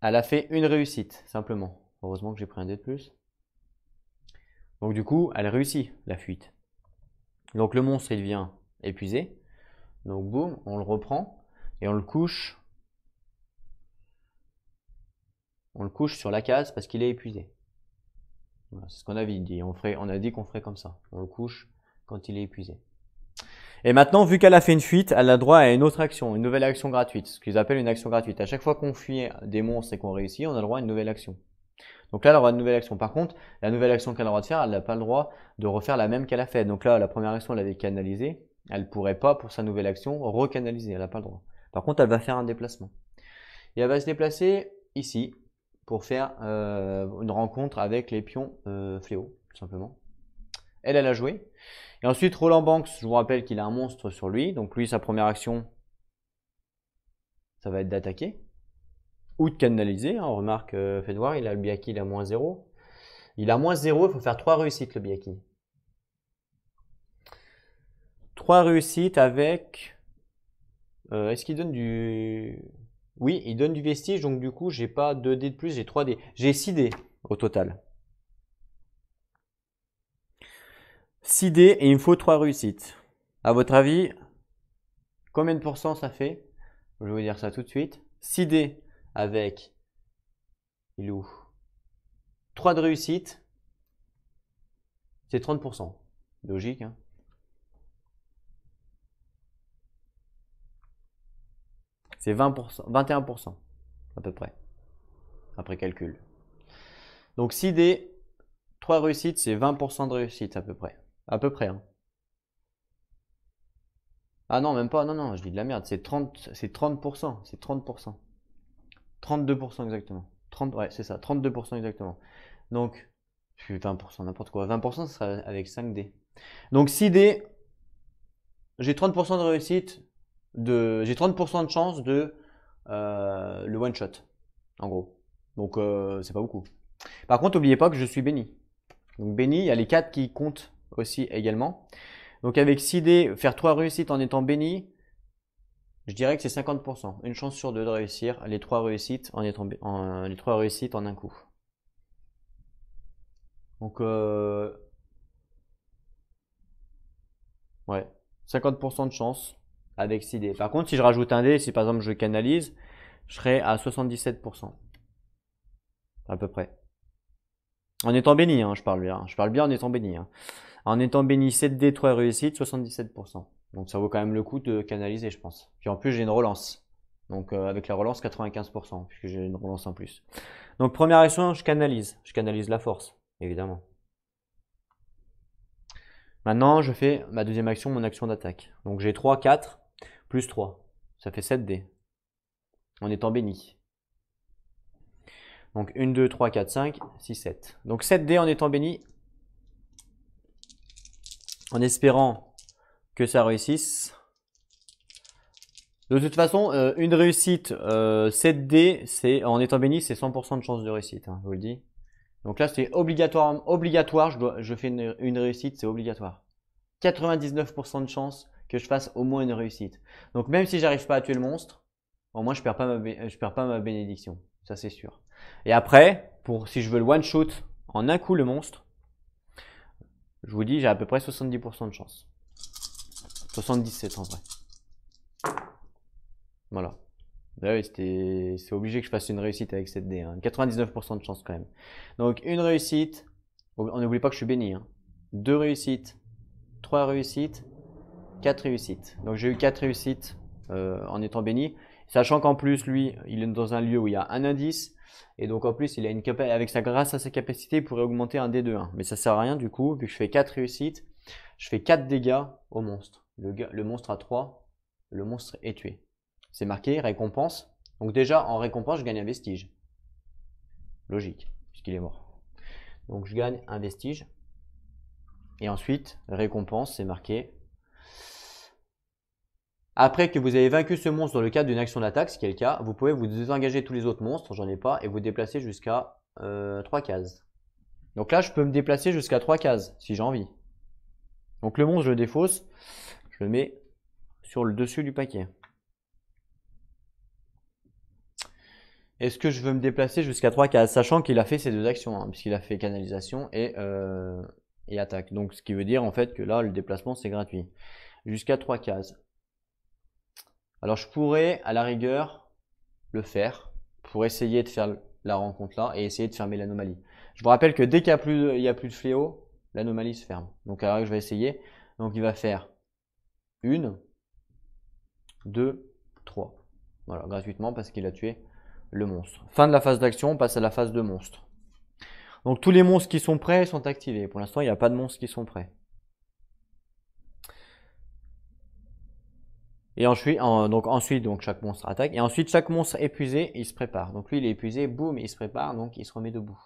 Elle a fait une réussite, simplement. Heureusement que j'ai pris un dé de plus. Donc du coup, elle réussit la fuite. Donc le monstre, il devient épuisé. Donc boum, on le reprend et on le couche. On le couche sur la case parce qu'il est épuisé. Voilà, c'est ce qu'on avait dit. On a dit qu'on ferait comme ça. On le couche quand il est épuisé. Et maintenant, vu qu'elle a fait une fuite, elle a droit à une autre action, une nouvelle action gratuite, ce qu'ils appellent une action gratuite. À chaque fois qu'on fuit des monstres et qu'on réussit, on a le droit à une nouvelle action. Donc là, elle aura une nouvelle action. Par contre, la nouvelle action qu'elle a le droit de faire, elle n'a pas le droit de refaire la même qu'elle a faite. Donc là, la première action, elle avait canalisé. Elle ne pourrait pas, pour sa nouvelle action, recanaliser. Elle n'a pas le droit. Par contre, elle va faire un déplacement. Et elle va se déplacer ici pour faire une rencontre avec les pions fléaux, tout simplement. Elle a joué. Et ensuite, Roland Banks, je vous rappelle qu'il a un monstre sur lui. Donc lui, sa première action, ça va être d'attaquer. Ou de canaliser. On remarque, faites voir, il a le Biaki, il a moins 0. Il a moins 0, il faut faire 3 réussites le Biaki. 3 réussites avec... est-ce qu'il donne du... Oui, il donne du vestige, donc du coup, j'ai pas 2 dés de plus, j'ai 3 dés. J'ai 6 dés au total. 6 dés et il me faut 3 réussites. À votre avis, combien de pourcents ça fait? Je vais vous dire ça tout de suite. 6 dés avec... Il est où? 3 de réussite. C'est 30%. Logique, hein? C'est 20%, 21% à peu près, après calcul. Donc 6 dés, 3 réussites, c'est 20% de réussite à peu près. À peu près, hein. Ah non, même pas, non, non, je dis de la merde, c'est 30%, c'est 30%. 32% exactement. 30, ouais, c'est ça, 32% exactement. Donc, 20%, n'importe quoi. 20%, ce sera avec 5 dés. Donc 6 dés, j'ai 30% de réussite, j'ai 30% de chance de le one shot, en gros. Donc c'est pas beaucoup. Par contre, n'oubliez pas que je suis béni. Donc béni, il y a les 4 qui comptent aussi également. Donc avec 6 dés, faire 3 réussites en étant béni, je dirais que c'est 50%. Une chance sur 2 de réussir les 3 réussites les 3 réussites en un coup. Donc ouais, 50% de chance avec 6 dés. Par contre, si je rajoute un dé, si par exemple je canalise, je serai à 77%. À peu près. En étant béni, hein, je parle bien. Je parle bien en étant béni, hein. En étant béni 7D, 3 réussites, 77%. Donc ça vaut quand même le coup de canaliser, je pense. Puis en plus, j'ai une relance. Donc avec la relance, 95%, puisque j'ai une relance en plus. Donc première action, je canalise. Je canalise la force, évidemment. Maintenant, je fais ma deuxième action, mon action d'attaque. Donc j'ai 3, 4, plus 3. Ça fait 7D. En étant béni. Donc 1, 2, 3, 4, 5, 6, 7. Donc 7D en étant béni. En espérant que ça réussisse. De toute façon, une réussite 7D, c'est en étant béni, c'est 100% de chance de réussite, hein, je vous le dis. Donc là, c'est obligatoire, je fais une réussite, c'est obligatoire. 99% de chance que je fasse au moins une réussite. Donc même si j'arrive pas à tuer le monstre, au moins je perds pas ma bénédiction. Ça c'est sûr. Et après, si je veux le one shot en un coup le monstre, je vous dis j'ai à peu près 70% de chance. 77 en vrai. Voilà. Bah oui, c'est obligé que je fasse une réussite avec cette dé. 99% de chance quand même. Donc une réussite. On n'oublie pas que je suis béni. 2 réussites. 3 réussites. 4 réussites. Donc j'ai eu 4 réussites en étant béni. Sachant qu'en plus, lui, il est dans un lieu où il y a un indice. Et donc en plus, il a grâce à sa capacité, il pourrait augmenter un dé de 1. Mais ça sert à rien du coup, vu que je fais 4 réussites. Je fais 4 dégâts au monstre. Le monstre a 3. Le monstre est tué. C'est marqué récompense. Donc déjà, en récompense, je gagne un vestige. Logique, puisqu'il est mort. Donc je gagne un vestige. Et ensuite, récompense, c'est marqué. Après que vous avez vaincu ce monstre dans le cadre d'une action d'attaque, ce qui est le cas, vous pouvez vous désengager tous les autres monstres, j'en ai pas, et vous déplacer jusqu'à 3 cases. Donc là, je peux me déplacer jusqu'à 3 cases, si j'ai envie. Donc le monstre, je le défausse, je le mets sur le dessus du paquet. Est-ce que je veux me déplacer jusqu'à 3 cases, sachant qu'il a fait ces 2 actions, puisqu'il a fait canalisation et attaque. Donc ce qui veut dire en fait que là, le déplacement, c'est gratuit. Jusqu'à 3 cases. Alors je pourrais, à la rigueur, le faire pour essayer de faire la rencontre là et essayer de fermer l'anomalie. Je vous rappelle que dès qu'il n'y a plus de fléau, l'anomalie se ferme. Donc à la rigueur, je vais essayer. Donc il va faire 1, 2, 3. Voilà, gratuitement parce qu'il a tué le monstre. Fin de la phase d'action, on passe à la phase de monstre. Donc tous les monstres qui sont prêts sont activés. Pour l'instant, il n'y a pas de monstres qui sont prêts. Et ensuite, donc chaque monstre attaque. Et ensuite, chaque monstre épuisé, il se prépare. Donc lui, il est épuisé, boum, il se prépare, donc il se remet debout.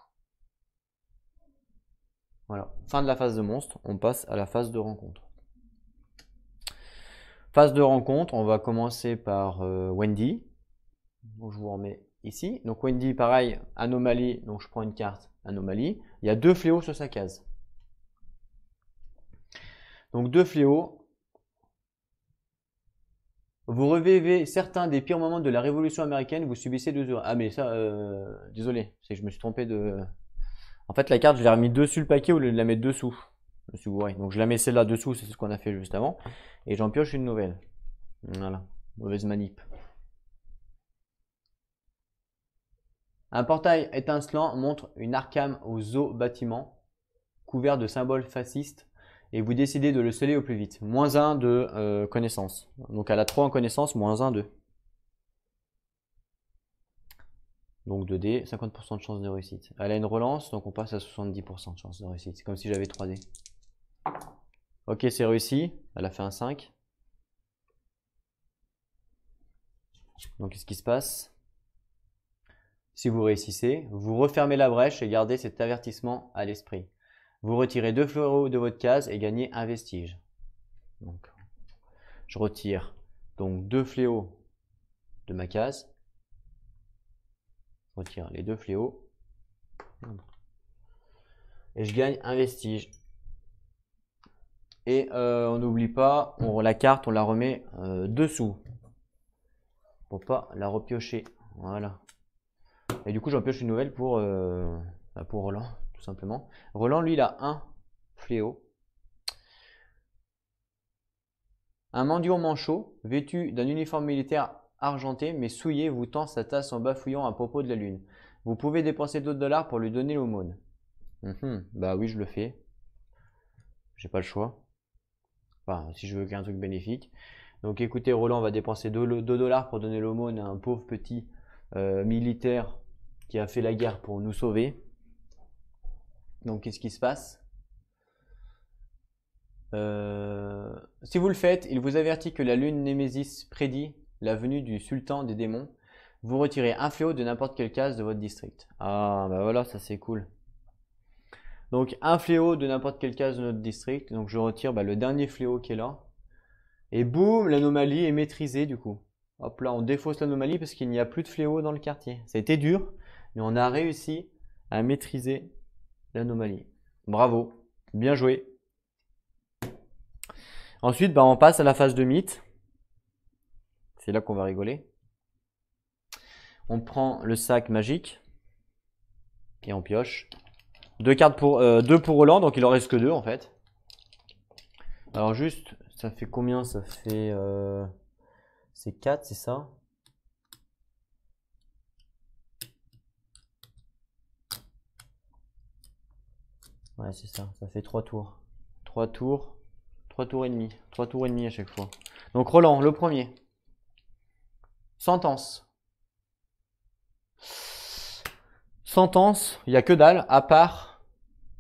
Voilà. Fin de la phase de monstre, on passe à la phase de rencontre. Phase de rencontre, on va commencer par Wendy. Donc je vous remets ici. Donc Wendy, pareil, anomalie. Donc je prends une carte anomalie. Il y a 2 fléaux sur sa case. Donc 2 fléaux. Vous revivez certains des pires moments de la Révolution américaine, vous subissez 2 heures. Ah mais ça, désolé, c'est que je me suis trompé de... En fait la carte, je l'ai remis dessus le paquet au lieu de la mettre dessous. Je me suis gouré. Donc je la mets celle-là dessous, c'est ce qu'on a fait juste avant. Et j'en pioche une nouvelle. Voilà, mauvaise manip. Un portail étincelant montre une Arkham aux eaux bâtiments, couvert de symboles fascistes, et vous décidez de le sceller au plus vite. Moins 1 de connaissance. Donc elle a 3 en connaissance, moins 1, 2. Donc 2D, 50% de chance de réussite. Elle a une relance, donc on passe à 70% de chance de réussite. C'est comme si j'avais 3D. Ok, c'est réussi. Elle a fait un 5. Donc qu'est-ce qui se passe? Si vous réussissez, vous refermez la brèche et gardez cet avertissement à l'esprit. Vous retirez 2 fléaux de votre case et gagnez un vestige. Donc, je retire donc 2 fléaux de ma case. Je retire les 2 fléaux. Et je gagne un vestige. Et on n'oublie pas, la carte, on la remet dessous. Pour pas la repiocher. Voilà. Et du coup, j'en pioche une nouvelle pour Roland, tout simplement. Roland, lui, il a un fléau. Un mendiant manchot, vêtu d'un uniforme militaire argenté, mais souillé, vous tend sa tasse en bafouillant à propos de la lune. Vous pouvez dépenser d'autres dollars pour lui donner l'aumône. Bah oui, je le fais. J'ai pas le choix. Enfin, si je veux qu'un truc bénéfique. Donc écoutez, Roland va dépenser 2 dollars pour donner l'aumône à un pauvre petit militaire qui a fait la guerre pour nous sauver. Donc qu'est-ce qui se passe? Si vous le faites, il vous avertit que la lune Némésis prédit la venue du sultan des démons. Vous retirez un fléau de n'importe quelle case de votre district. Ah bah voilà, ça c'est cool. Donc un fléau de n'importe quelle case de notre district. Donc je retire le dernier fléau qui est là. Et boum, l'anomalie est maîtrisée du coup. Hop là, on défausse l'anomalie parce qu'il n'y a plus de fléau dans le quartier. Ça a été dur, mais on a réussi à maîtriser l'anomalie. Bravo, bien joué. Ensuite, bah, on passe à la phase de mythe. C'est là qu'on va rigoler. On prend le sac magique et on pioche. Deux pour Roland, donc il en reste que deux en fait. Alors juste, ça fait combien? Ça fait... c'est 4, c'est ça? Ouais, c'est ça. Ça fait 3 tours. 3 tours. 3 tours et demi. 3 tours et demi à chaque fois. Donc Roland, le premier. Sentence. Sentence, il n'y a que dalle, à part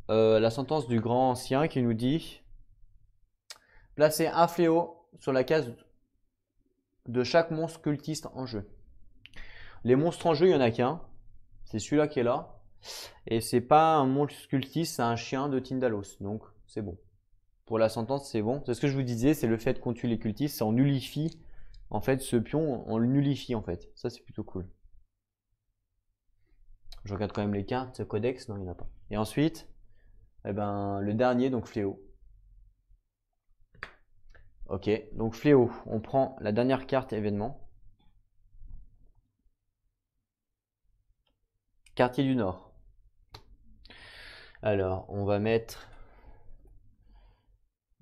la sentence du grand ancien qui nous dit placer un fléau sur la case de chaque monstre cultiste en jeu. Les monstres en jeu, il n'y en a qu'un. C'est celui-là qui est là. Et c'est pas un monstre cultiste, c'est un chien de Tyndalos. Donc c'est bon. Pour la sentence, c'est bon. C'est ce que je vous disais, c'est le fait qu'on tue les cultistes, ça en nullifie. En fait, ce pion, on le nullifie en fait. Ça, c'est plutôt cool. Je regarde quand même les cartes, ce codex, non, il n'y en a pas. Et ensuite, eh ben, le dernier, donc fléau. Ok, donc fléau, on prend la dernière carte événement. Quartier du Nord. Alors, on va mettre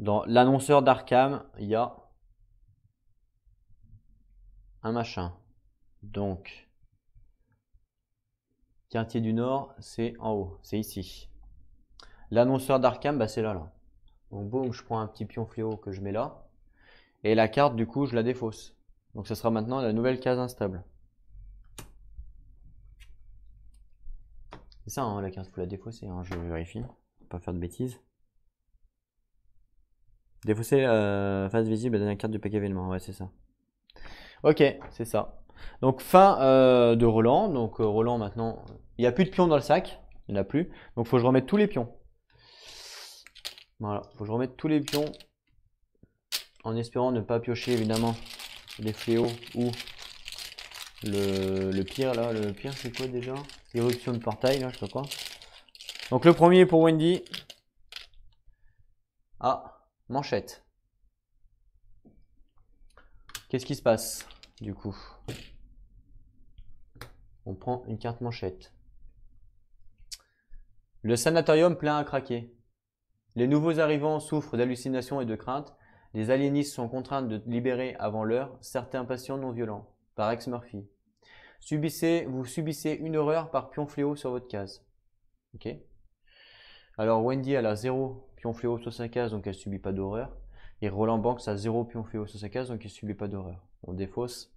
dans l'annonceur d'Arkham, il y a un machin. Donc, quartier du Nord, c'est en haut, c'est ici. L'annonceur d'Arkham, bah, c'est là, là. Donc, boum, je prends un petit pion fléau que je mets là. Et la carte, du coup, je la défausse. Donc, ça sera maintenant la nouvelle case instable. C'est ça, hein, la carte, il faut la défausser, hein, je vérifie. Pas faire de bêtises. Défausser face visible, la dernière carte du paquet événement, ouais, c'est ça. Ok, c'est ça. Donc, fin de Roland. Donc, Roland, maintenant, il n'y a plus de pions dans le sac. Il n'y en a plus. Donc, il faut que je remette tous les pions. Voilà, il faut que je remette tous les pions. En espérant ne pas piocher, évidemment, les fléaux ou le pire, là. Le pire, c'est quoi déjà? Éruption de portail, là, je sais pas quoi. Donc, le premier pour Wendy. Ah, manchette. Qu'est-ce qui se passe, du coup? On prend une carte manchette. Le sanatorium plein à craquer. Les nouveaux arrivants souffrent d'hallucinations et de craintes. Les aliénistes sont contraints de libérer avant l'heure certains patients non violents. Par Ex Murphy. Vous subissez une horreur par pion fléau sur votre case. Ok. Alors Wendy, elle a 0 pion fléau sur sa case, donc elle subit pas d'horreur. Et Roland Banks a 0 pion fléau sur sa case, donc il subit pas d'horreur. On défausse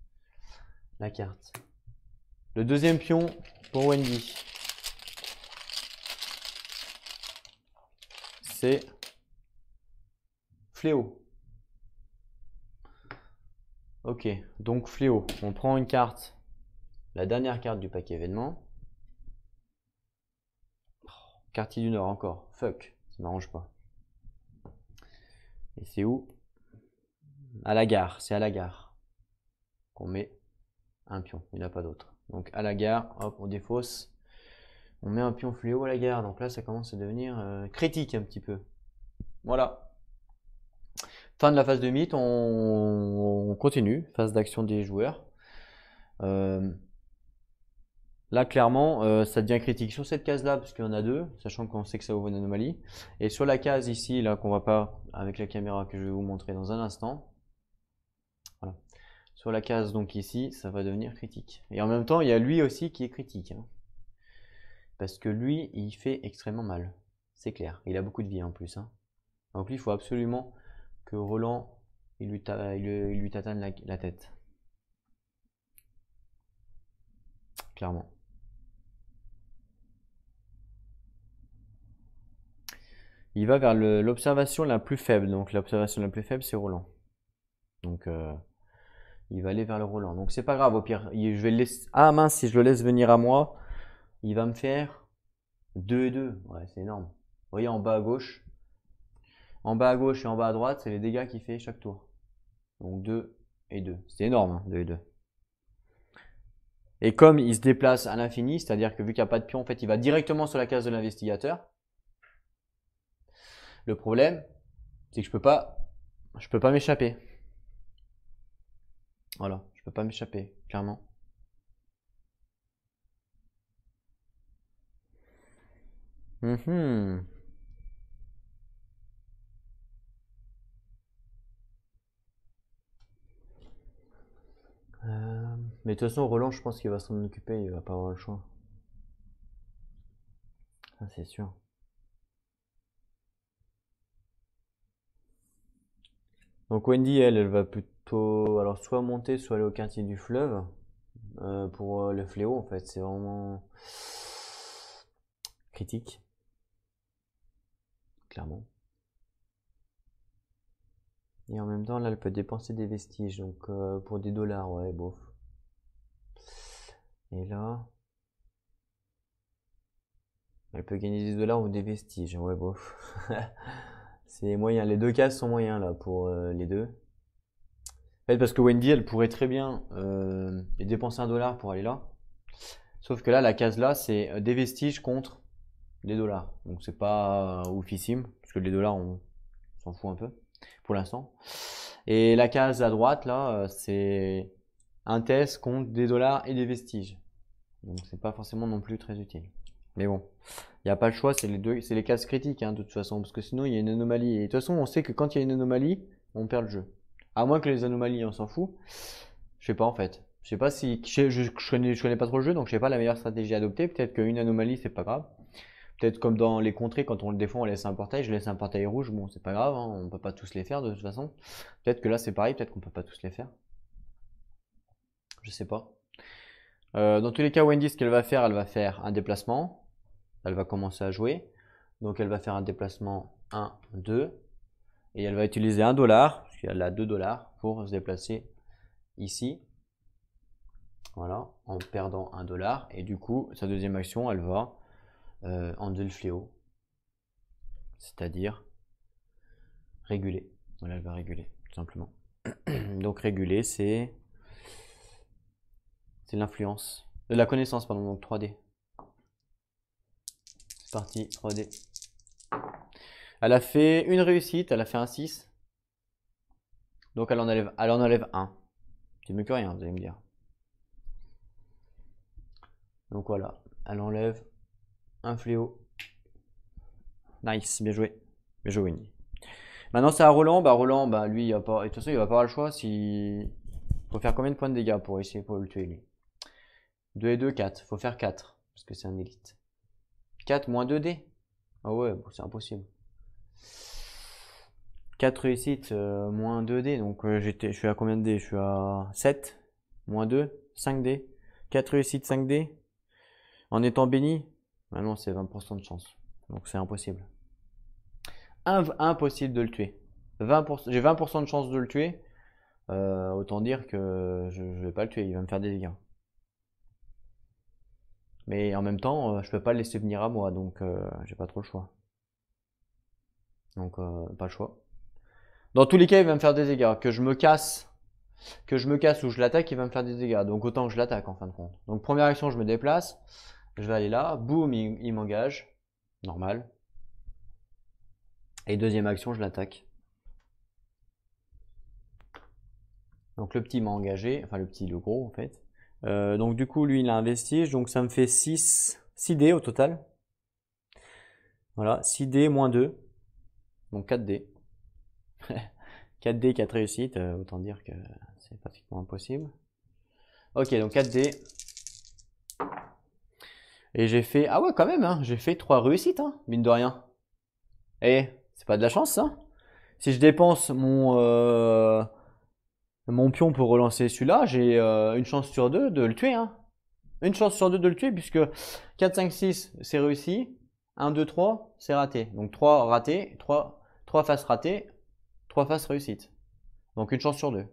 la carte. Le deuxième pion pour Wendy. C'est fléau. Ok, donc fléau. On prend une carte, la dernière carte du paquet événement. Quartier du Nord encore. Fuck, ça m'arrange pas. Et c'est où? À la gare, c'est à la gare qu'on met un pion, il n'y en a pas d'autre. Donc à la gare, hop, on défausse. On met un pion fléau à la gare, donc là ça commence à devenir critique un petit peu. Voilà. Fin de la phase de mythe, on continue, phase d'action des joueurs. Là clairement ça devient critique sur cette case là parce qu'il y en a deux, sachant qu'on sait que ça ouvre une anomalie. Et sur la case ici, là qu'on va pas avec la caméra que je vais vous montrer dans un instant. Voilà. Sur la case donc ici, ça va devenir critique. Et en même temps, il y a lui aussi qui est critique. Hein. Parce que lui, il fait extrêmement mal. C'est clair. Il a beaucoup de vie en plus. Hein. Donc lui, il faut absolument que Roland, il lui tatane la tête. Clairement. Il va vers l'observation la plus faible. Donc l'observation la plus faible, c'est Roland. Donc il va aller vers le Roland. Donc c'est pas grave au pire. Je vais le laisser... Ah mince, si je le laisse venir à moi, il va me faire 2 et 2. Ouais, c'est énorme. Vous voyez en bas à gauche. En bas à gauche et en bas à droite, c'est les dégâts qu'il fait chaque tour. Donc 2 et 2. C'est énorme, hein, 2 et 2. Et comme il se déplace à l'infini, c'est-à-dire que vu qu'il n'y a pas de pion, en fait, il va directement sur la case de l'investigateur. Le problème, c'est que je peux pas Je peux pas m'échapper. Voilà, je peux pas m'échapper, clairement. Mhm. Mais de toute façon, Roland, je pense qu'il va s'en occuper, il va pas avoir le choix. Ça, c'est sûr. Donc Wendy, elle va plutôt, alors soit monter, soit aller au quartier du fleuve pour le fléau. En fait, c'est vraiment critique, clairement. Et en même temps, là, elle peut dépenser des vestiges, donc pour des dollars, ouais, bof. Et là, elle peut gagner des dollars ou des vestiges, ouais, bof. C'est moyen, les deux cases sont moyens là pour les deux. En fait, parce que Wendy, elle pourrait très bien dépenser un dollar pour aller là. Sauf que là, la case là, c'est des vestiges contre des dollars. Donc c'est pas oufissime, parce que les dollars, on s'en fout un peu pour l'instant. Et la case à droite là, c'est un test contre des dollars et des vestiges. Donc c'est pas forcément non plus très utile. Mais bon, il n'y a pas le choix, c'est les deux, c'est les cases critiques hein, de toute façon, parce que sinon il y a une anomalie. Et de toute façon, on sait que quand il y a une anomalie, on perd le jeu. À moins que les anomalies, on s'en fout. Je sais pas en fait. Je sais pas si je connais pas trop le jeu, donc je sais pas la meilleure stratégie à adopter. Peut-être qu'une anomalie, c'est pas grave. Peut-être comme dans les contrées, quand on le défend, on laisse un portail. Je laisse un portail rouge, bon, c'est pas grave, hein, on peut pas tous les faire de toute façon. Peut-être que là, c'est pareil, peut-être qu'on peut pas tous les faire. Je sais pas. Dans tous les cas, Wendy, ce qu'elle va faire, elle va faire un déplacement. Elle va commencer à jouer. Donc, elle va faire un déplacement 1, 2. Et elle va utiliser un dollar, parce qu'elle a 2 dollars, pour se déplacer ici. Voilà, en perdant un dollar. Et du coup, sa deuxième action, elle va enlever le fléau. C'est-à-dire réguler. Voilà, elle va réguler, tout simplement. Donc réguler, c'est l'influence. La connaissance, pardon, donc 3D. C'est parti, 3D. Elle a fait une réussite, elle a fait un 6. Donc elle en enlève 1. C'est mieux que rien, vous allez me dire. Donc voilà, elle enlève un fléau. Nice, bien joué. Bien joué, Winnie. Maintenant c'est à Roland. Bah Roland, bah lui, il a pas. Et de toute façon, il va pas avoir le choix si. Faut faire combien de points de dégâts pour essayer pour le tuer lui? 2 et 2, 4. Faut faire 4. Parce que c'est un élite. 4 moins 2 dés. Ah ouais, bon, c'est impossible. 4 réussites moins 2 dés. Donc je suis à combien de dés? Je suis à 7. Moins 2, 5 dés. 4 réussites, 5 dés. En étant béni. Maintenant c'est 20% de chance. Donc c'est impossible. Impossible de le tuer. 20%, j'ai 20% de chance de le tuer. Autant dire que je vais pas le tuer, il va me faire des dégâts. Mais en même temps, je peux pas le laisser venir à moi, donc j'ai pas trop le choix. Donc pas le choix. Dans tous les cas, il va me faire des dégâts. Que je me casse ou je l'attaque, il va me faire des dégâts. Donc autant que je l'attaque en fin de compte. Donc première action, je me déplace. Je vais aller là. Boum, il m'engage. Normal. Et deuxième action, je l'attaque. Donc le petit m'a engagé. Enfin le gros en fait. Donc du coup, lui, il a un vestige. Donc ça me fait 6 dés au total. Voilà, 6 dés moins 2. Donc 4 dés. 4 dés, 4 réussites. Autant dire que c'est pratiquement impossible. Ok, donc 4 dés. Et j'ai fait... Ah ouais, quand même, hein, j'ai fait 3 réussites, hein, mine de rien. Et c'est pas de la chance, ça. Si je dépense mon pion pour relancer celui-là, j'ai une chance sur 2 de le tuer. Hein. Une chance sur 2 de le tuer, puisque 4, 5, 6, c'est réussi. 1, 2, 3, c'est raté. Donc 3 ratés, 3 faces ratées, 3 faces réussites. Donc une chance sur 2.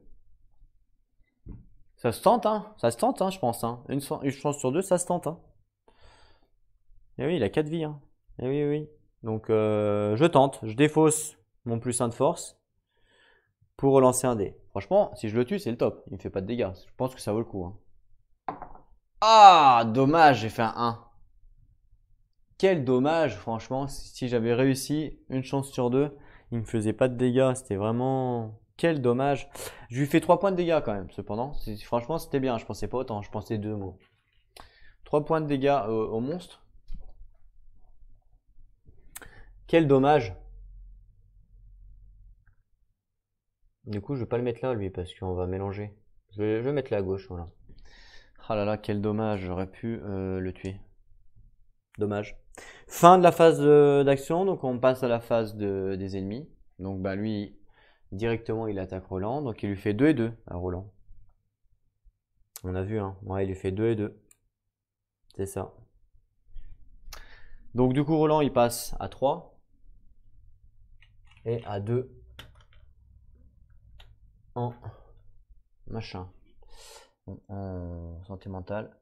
Ça se tente, hein. Ça se tente, hein, je pense. Hein. Une chance sur 2, ça se tente. Hein. Et oui, il a 4 vies. Hein. Et oui, oui. Donc je tente, je défausse mon plus 1 de force pour relancer un dé. Franchement, si je le tue, c'est le top. Il me fait pas de dégâts. Je pense que ça vaut le coup. Hein. Ah, dommage, j'ai fait un 1. Quel dommage, franchement, si j'avais réussi une chance sur 2. Il me faisait pas de dégâts, c'était vraiment... Quel dommage. Je lui fais 3 points de dégâts quand même, cependant. Franchement, c'était bien, je pensais pas autant, je pensais 2 mots. 3 points de dégâts au monstre. Quel dommage. Du coup, je vais pas le mettre là, lui, parce qu'on va mélanger. Je vais mettre là à gauche, voilà. Ah là là, quel dommage, j'aurais pu le tuer. Dommage. Fin de la phase d'action, donc on passe à la phase des ennemis. Donc bah lui, directement, il attaque Roland, donc il lui fait 2 et 2 à Roland. On a vu, hein. Ouais, il lui fait 2 et 2. C'est ça. Donc du coup, Roland, il passe à 3 et à 2 en machin, en santé mentale.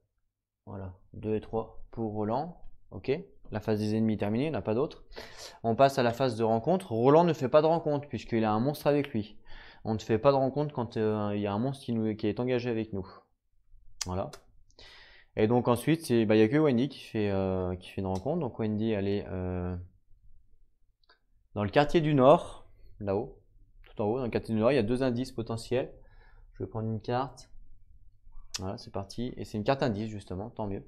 Voilà, 2 et 3 pour Roland. Ok, la phase des ennemis est terminée, il n'y en a pas d'autres. On passe à la phase de rencontre. Roland ne fait pas de rencontre puisqu'il a un monstre avec lui. On ne fait pas de rencontre quand il y a un monstre qui est engagé avec nous. Voilà. Et donc ensuite, il n'y a que Wendy qui fait une rencontre. Donc Wendy, elle est dans le quartier du Nord, là-haut, tout en haut. Dans le quartier du Nord, il y a 2 indices potentiels. Je vais prendre une carte. Voilà, c'est parti. Et c'est une carte indice, justement, tant mieux.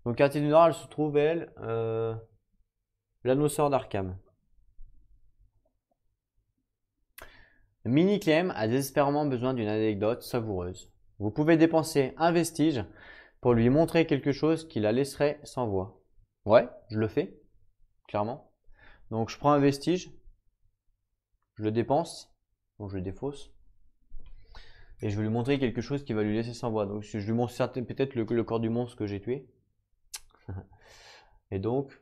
Donc, le quartier du Nord, elle se trouve, elle, l'annonceur d'Arkham. Mini Clem a désespérément besoin d'une anecdote savoureuse. Vous pouvez dépenser un vestige pour lui montrer quelque chose qui la laisserait sans voix. Ouais, je le fais, clairement. Donc, je prends un vestige, je le dépense, donc je le défausse. Et je vais lui montrer quelque chose qui va lui laisser sans voix. Donc, je lui montre peut-être le corps du monstre que j'ai tué. Et donc,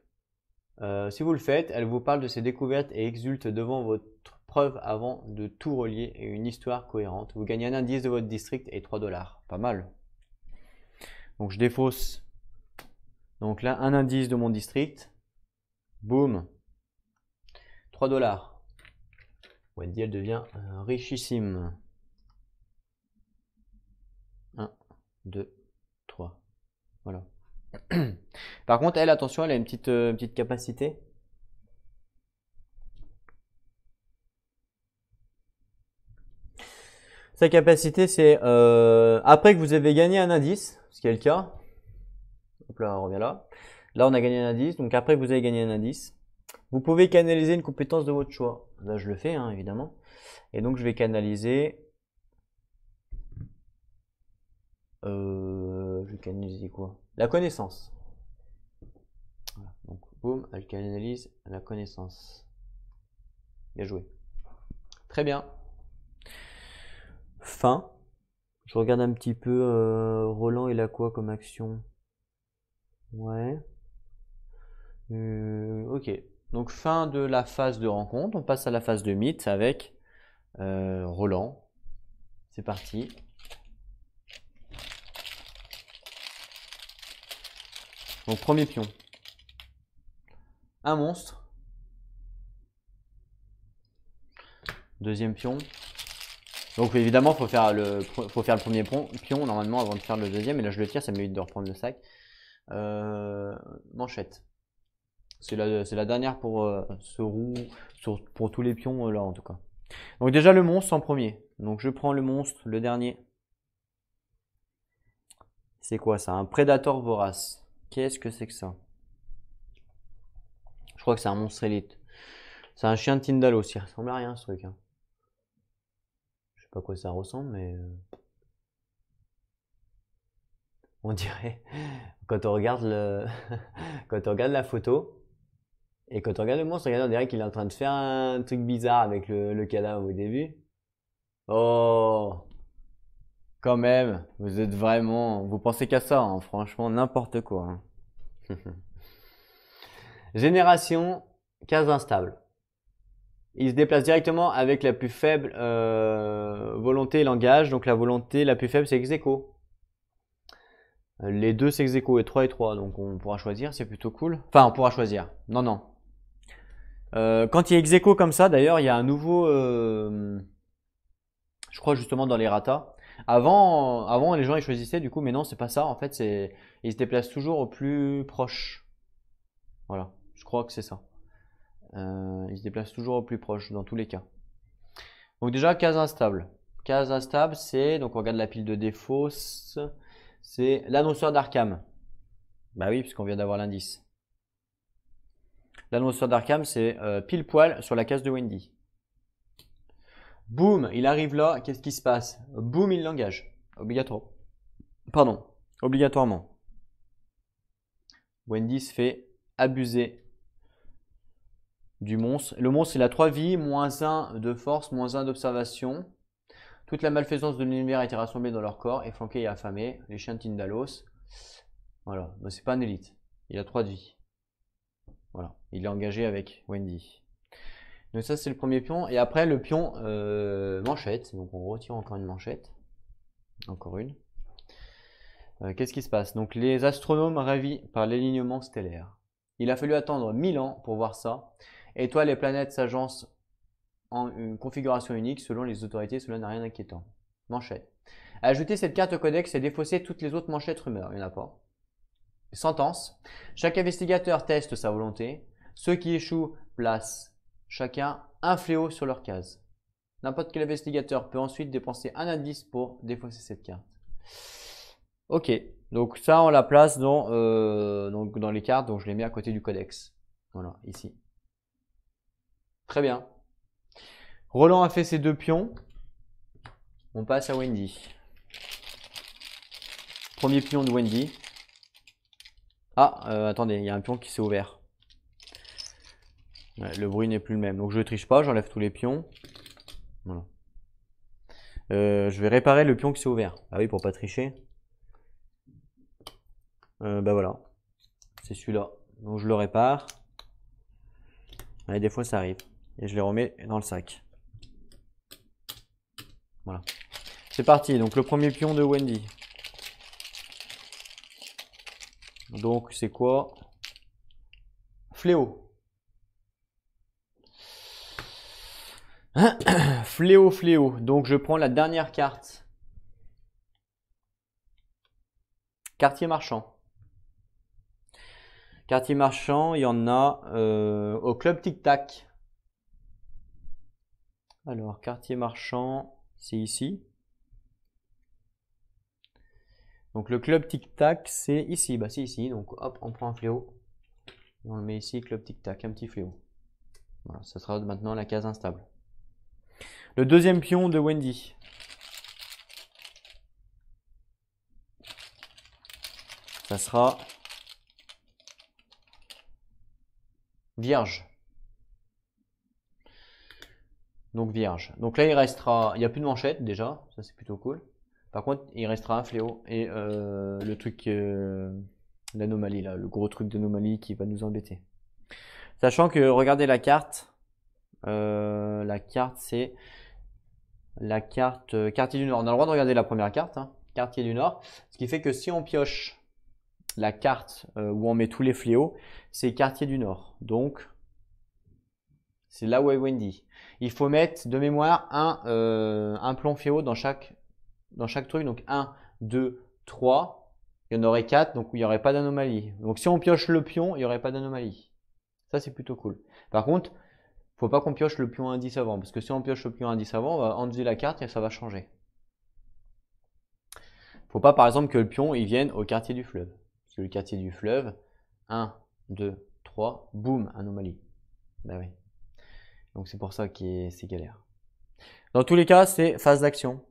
si vous le faites, elle vous parle de ses découvertes et exulte devant votre preuve avant de tout relier et une histoire cohérente. Vous gagnez un indice de votre district et 3 $. Pas mal. Donc je défausse. Donc là, un indice de mon district. Boum. 3 $. Wendy, elle devient richissime. 1, 2, 3. Voilà. Par contre, elle, attention, elle a une petite capacité. Sa capacité, c'est après que vous avez gagné un indice, ce qui est le cas. Hop là, on revient là. Là, on a gagné un indice. Donc après que vous avez gagné un indice, vous pouvez canaliser une compétence de votre choix. Là, je le fais, hein, évidemment. Et donc, je vais canaliser. Je vais canaliser quoi? La connaissance. Voilà. Donc, boum, elle canalise la connaissance. Bien joué. Très bien. Fin. Je regarde un petit peu. Roland, il a quoi comme action? Ouais. Ok. Donc fin de la phase de rencontre. On passe à la phase de mythe avec Roland. C'est parti. Donc premier pion. Un monstre. Deuxième pion. Donc évidemment, faut faire le premier pion normalement avant de faire le deuxième. Et là je le tire, ça m'évite de reprendre le sac. Manchette. C'est la dernière pour ce roue, pour tous les pions là en tout cas. Donc déjà le monstre en premier. Donc je prends le monstre, le dernier. C'est quoi ça? Un prédateur vorace. Qu'est-ce que c'est que ça? Je crois que c'est un monstre élite. C'est un chien de Tyndall aussi. Il ressemble à rien ce truc. Hein. Je sais pas à quoi ça ressemble, mais on dirait quand on regarde quand on regarde la photo et quand on regarde le monstre, on dirait qu'il est en train de faire un truc bizarre avec le cadavre au début. Oh, quand même, vous êtes vraiment, vous pensez qu'à ça, hein, franchement, n'importe quoi. Hein. Génération, case instable. Il se déplace directement avec la plus faible volonté et langage. Donc la volonté la plus faible, c'est ex-aequo. Les deux, c'est ex-aequo et 3 et 3. Donc on pourra choisir, c'est plutôt cool. Enfin, on pourra choisir. Non, non. Quand il y a ex-aequo comme ça, d'ailleurs, il y a un nouveau... je crois justement dans les ratas. Avant, les gens ils choisissaient du coup, mais non, c'est pas ça. En fait, ils se déplacent toujours au plus proche. Voilà, je crois que c'est ça. Il se déplace toujours au plus proche dans tous les cas. Donc déjà, case instable. Case instable, c'est, donc on regarde la pile de défauts, c'est l'annonceur d'Arkham. Bah oui, puisqu'on vient d'avoir l'indice. L'annonceur d'Arkham, c'est pile poil sur la case de Wendy. Boum, il arrive là, qu'est-ce qui se passe? Boum, il l'engage. Obligatoirement. Wendy se fait abuser du monstre. Le monstre, il a 3 vies, moins 1 de force, moins 1 d'observation. Toute la malfaisance de l'univers a été rassemblée dans leur corps, efflanqués et affamés. Les chiens de Tindalos. Voilà, mais c'est pas un élite. Il a 3 de vie. Voilà, il est engagé avec Wendy. Donc ça, c'est le premier pion. Et après, le pion manchette. Donc on retire encore une manchette. Encore une. Qu'est-ce qui se passe? Donc les astronomes ravis par l'alignement stellaire. Il a fallu attendre 1000 ans pour voir ça. Étoiles et planètes s'agencent en une configuration unique selon les autorités, cela n'a rien d'inquiétant. Manchette. Ajouter cette carte au codex et défausser toutes les autres manchettes rumeurs. Il n'y en a pas. Sentence. Chaque investigateur teste sa volonté. Ceux qui échouent placent chacun un fléau sur leur case. N'importe quel investigateur peut ensuite dépenser un indice pour défausser cette carte. Ok, donc ça on la place dans les cartes, donc je les mets à côté du codex. Voilà, ici. Très bien. Roland a fait ses 2 pions. On passe à Wendy. Premier pion de Wendy. Ah, attendez, il y a un pion qui s'est ouvert. Ouais, le bruit n'est plus le même. Donc je ne triche pas, j'enlève tous les pions. Voilà. Je vais réparer le pion qui s'est ouvert. Ah oui, pour pas tricher. Bah voilà. C'est celui-là. Donc je le répare. Et des fois ça arrive. Et je les remets dans le sac. Voilà. C'est parti. Donc le premier pion de Wendy. Donc c'est quoi? Fléau. Fléau, fléau. Donc je prends la dernière carte. Quartier marchand. Quartier marchand, il y en a au club Tic Tac. Alors, quartier marchand, c'est ici. Donc le club Tic Tac, c'est ici. Bah c'est ici. Donc hop, on prend un fléau. Et on le met ici, club Tic Tac, un petit fléau. Voilà, ça sera maintenant la case instable. Le deuxième pion de Wendy. Ça sera vierge. Donc vierge. Donc là il restera, il n'y a plus de manchette déjà, ça c'est plutôt cool. Par contre il restera un fléau et le truc, l'anomalie là, le gros truc d'anomalie qui va nous embêter. Sachant que regardez la carte c'est la carte quartier du Nord. On a le droit de regarder la première carte, hein, quartier du Nord. Ce qui fait que si on pioche la carte où on met tous les fléaux, c'est quartier du Nord. Donc c'est là où est Wendy. Il faut mettre de mémoire un plomb fléau dans chaque truc. Donc 1, 2, 3. Il y en aurait 4, donc il n'y aurait pas d'anomalie. Donc si on pioche le pion, il n'y aurait pas d'anomalie. Ça c'est plutôt cool. Par contre, faut pas qu'on pioche le pion indice avant. Parce que si on pioche le pion indice avant, on va enlever la carte et ça va changer. Faut pas par exemple que le pion il vienne au quartier du fleuve. Parce que le quartier du fleuve, 1, 2, 3, boum, anomalie. Ben oui. Donc c'est pour ça que c'est galère. Dans tous les cas, c'est phase d'action.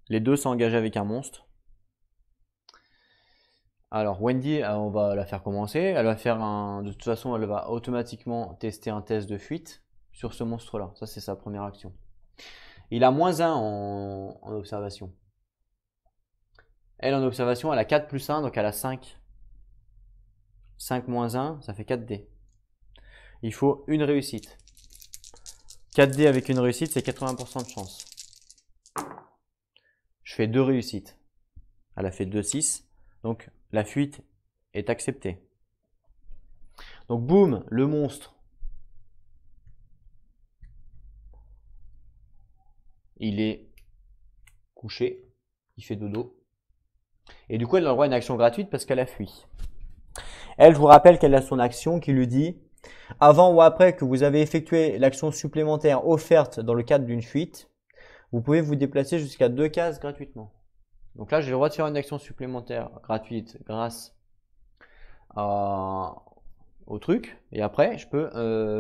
Les deux sont engagés avec un monstre. Alors Wendy, on va la faire commencer. Elle va faire de toute façon, elle va automatiquement tester un test de fuite sur ce monstre-là. Ça, c'est sa première action. Il a moins 1 en observation. Elle, en observation, elle a 4 plus 1, donc elle a 5. 5 moins 1, ça fait 4D. Il faut une réussite. 4D avec une réussite, c'est 80% de chance. Je fais 2 réussites. Elle a fait 2, 6. Donc la fuite est acceptée. Donc boum, le monstre. Il est couché. Il fait dodo. Et du coup, elle a le droit à une action gratuite parce qu'elle a fui. Elle, je vous rappelle qu'elle a son action qui lui dit avant ou après que vous avez effectué l'action supplémentaire offerte dans le cadre d'une fuite, vous pouvez vous déplacer jusqu'à 2 cases gratuitement. Donc là, j'ai le droit de faire une action supplémentaire gratuite grâce au truc. Et après, je peux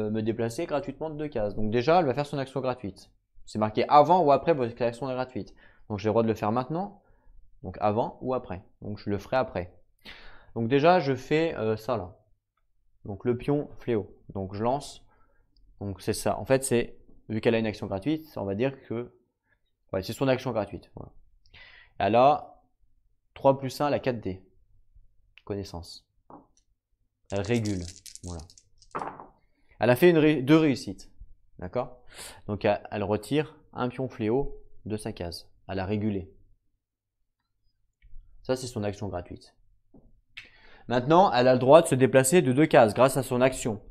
me déplacer gratuitement de 2 cases. Donc déjà, elle va faire son action gratuite. C'est marqué avant ou après votre action est gratuite. Donc j'ai le droit de le faire maintenant. Donc avant ou après. Donc je le ferai après. Donc déjà, je fais ça là. Donc le pion fléau. Donc je lance. Donc c'est ça. En fait, c'est vu qu'elle a une action gratuite, on va dire que ouais, c'est son action gratuite. Voilà. Elle a 3 plus 1, elle a 4D. Connaissance. Elle régule. Voilà. Elle a fait deux réussites. D'accord? Donc elle retire un pion fléau de sa case. Elle a régulé. Ça, c'est son action gratuite. Maintenant, elle a le droit de se déplacer de 2 cases grâce à son action.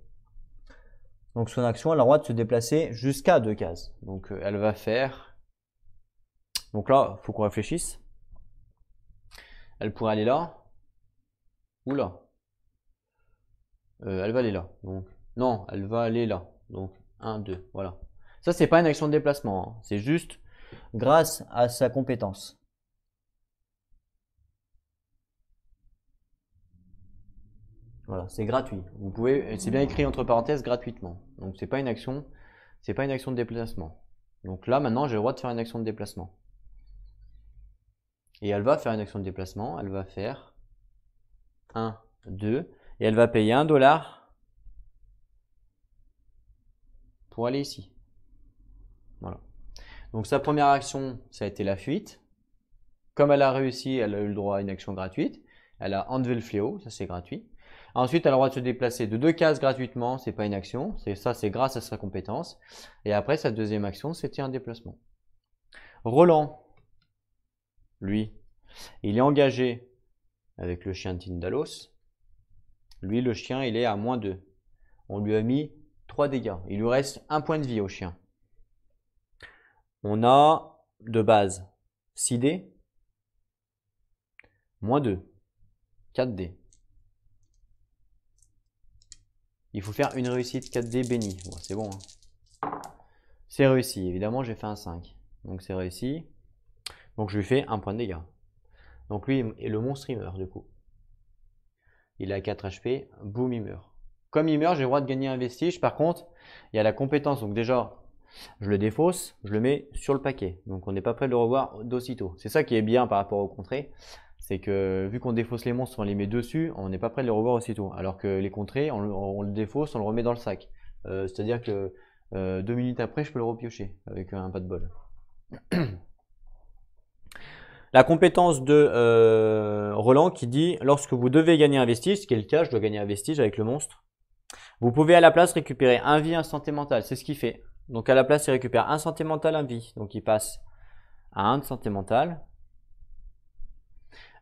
Donc son action, elle a le droit de se déplacer jusqu'à 2 cases. Donc elle va faire... Donc là, il faut qu'on réfléchisse. Elle pourrait aller là ou là. Elle va aller là. Donc non, elle va aller là. Donc 1, 2, voilà. Ça, c'est pas une action de déplacement. Hein. C'est juste grâce à sa compétence. Voilà, c'est gratuit. Vous pouvez, c'est bien écrit entre parenthèses gratuitement. Donc c'est pas une action de déplacement. Donc là maintenant j'ai le droit de faire une action de déplacement. Et elle va faire une action de déplacement, elle va faire 1, 2, et elle va payer $1 pour aller ici. Voilà. Donc sa première action, ça a été la fuite. Comme elle a réussi, elle a eu le droit à une action gratuite. Elle a enlevé le fléau, ça c'est gratuit. Ensuite, elle a le droit de se déplacer de 2 cases gratuitement, c'est pas une action, c'est grâce à sa compétence. Et après, sa deuxième action, c'était un déplacement. Roland, lui, il est engagé avec le chien de Tindalos. Lui, le chien, il est à -2. On lui a mis 3 dégâts. Il lui reste 1 point de vie au chien. On a de base 6D, -2, 4D. Il faut faire une réussite 4D bénie. Bon, c'est bon. Hein. C'est réussi. Évidemment, j'ai fait un 5. Donc c'est réussi. Donc je lui fais 1 point de dégâts. Donc lui, et le monstre, il meurt du coup. Il a 4 HP. Boum, il meurt. Comme il meurt, j'ai le droit de gagner un vestige. Par contre, il y a la compétence. Donc déjà, je le défausse. Je le mets sur le paquet. Donc on n'est pas prêt de le revoir d'aussitôt. C'est ça qui est bien par rapport au contrées. C'est que vu qu'on défausse les monstres, on les met dessus, on n'est pas prêt de les revoir aussitôt. Alors que les contrées, on le défausse, on le remet dans le sac. C'est-à-dire que 2 minutes après, je peux le repiocher avec un pas de bol. La compétence de Roland qui dit lorsque vous devez gagner un vestige, ce qui est le cas, je dois gagner un vestige avec le monstre. Vous pouvez à la place récupérer un vie, un santé mentale. C'est ce qu'il fait. Donc à la place, il récupère un santé mentale, un vie. Donc il passe à 1 de santé mentale.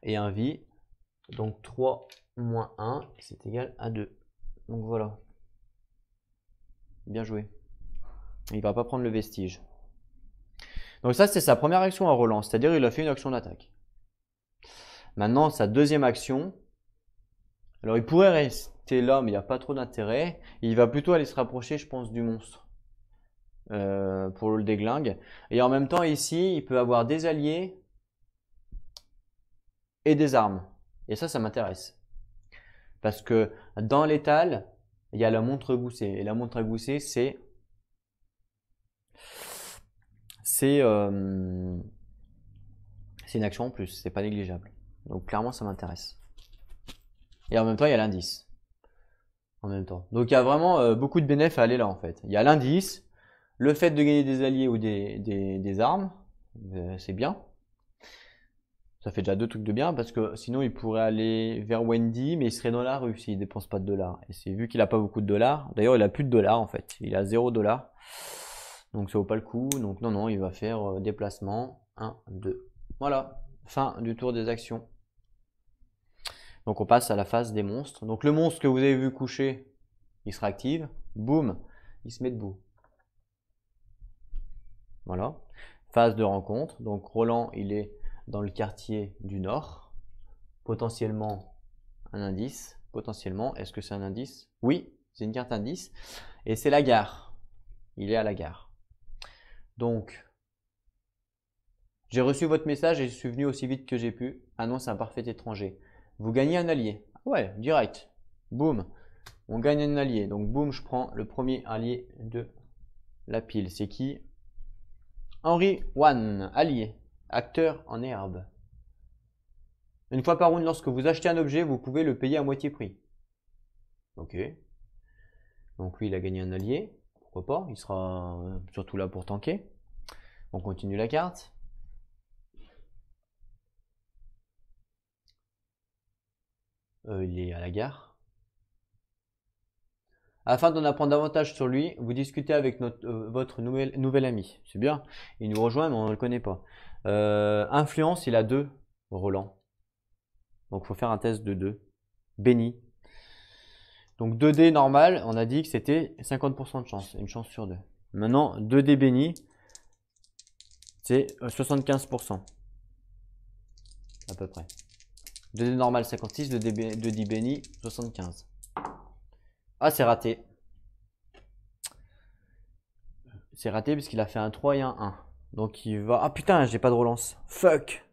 Et un vie, donc 3 moins 1, c'est égal à 2. Donc voilà. Bien joué. Il ne va pas prendre le vestige. Donc ça, c'est sa première action à Roland, c'est-à-dire il a fait une action d'attaque. Maintenant, sa deuxième action, alors il pourrait rester là, mais il n'y a pas trop d'intérêt. Il va plutôt aller se rapprocher, je pense, du monstre pour le déglingue. Et en même temps, ici, il peut avoir des alliés et des armes. Et ça m'intéresse. Parce que dans l'étal, il y a la montre goussée. Et la montre à gousset, c'est une action en plus. C'est pas négligeable. Donc clairement, ça m'intéresse. Et en même temps, il y a l'indice. En même temps. Donc il y a vraiment beaucoup de bénéfices à aller là en fait. Il y a l'indice, le fait de gagner des alliés ou des armes, c'est bien. Ça fait déjà 2 trucs de bien parce que sinon il pourrait aller vers Wendy mais il serait dans la rue s'il dépense pas de dollars. Et c'est vu qu'il a pas beaucoup de dollars, d'ailleurs il a plus de dollars en fait, il a 0 $. Donc ça vaut pas le coup, donc non, il va faire déplacement 1, 2. Voilà, fin du tour des actions. Donc on passe à la phase des monstres. Donc le monstre que vous avez vu coucher, il se réactive, boum, il se met debout. Voilà, phase de rencontre. Donc Roland il est dans le quartier du Nord, potentiellement un indice, potentiellement, est-ce que c'est un indice? Oui, C'est une carte indice. Et c'est la gare. Il est à la gare. Donc, j'ai reçu votre message et je suis venu aussi vite que j'ai pu. Annonce un parfait étranger. Vous gagnez un allié. Ouais, direct. Boum. On gagne un allié. Donc, boum, je prends le premier allié de la pile. C'est qui? Henry One, allié. Acteur en herbe. Une fois par round, lorsque vous achetez un objet, vous pouvez le payer à moitié prix. Ok. Donc lui, il a gagné un allié. Pourquoi pas? Il sera surtout là pour tanker. On continue la carte. Il est à la gare. Afin d'en apprendre davantage sur lui, vous discutez avec votre nouvel ami. C'est bien. Il nous rejoint, mais on ne le connaît pas. Influence, il a 2. Roland. Donc il faut faire un test de 2. Béni. Donc 2D normal, on a dit que c'était 50% de chance, une chance sur 2. Maintenant, 2D béni, c'est 75%. À peu près. 2D normal 56, 2D béni 75. Ah, c'est raté. C'est raté puisqu'il a fait un 3 et un 1. Donc il va... Ah putain, j'ai pas de relance. Fuck.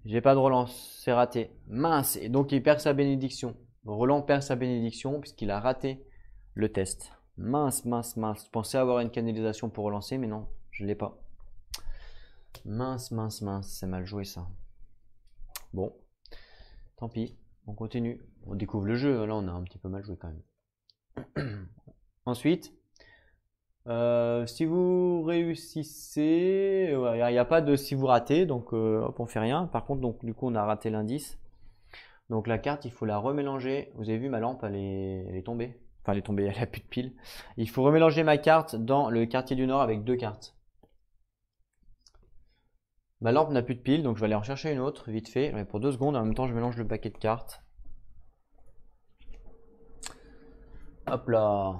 J'ai pas de relance, c'est raté. Mince, et donc il perd sa bénédiction. Roland perd sa bénédiction puisqu'il a raté le test. Mince, mince, mince. Je pensais avoir une canalisation pour relancer, mais non, je l'ai pas. Mince, mince, mince, c'est mal joué ça. Bon, tant pis, on continue. On découvre le jeu, là on a un petit peu mal joué quand même. Ensuite, si vous réussissez, il n'y a pas de si vous ratez, donc hop, on fait rien. Par contre, donc, du coup, on a raté l'indice. Donc la carte, il faut la remélanger. Vous avez vu, ma lampe, elle est tombée. Enfin, elle est tombée, elle a plus de pile. Il faut remélanger ma carte dans le quartier du Nord avec 2 cartes. Ma lampe n'a plus de pile, donc je vais aller en chercher une autre, vite fait. Mais pour 2 secondes, en même temps, je mélange le paquet de cartes. Hop là.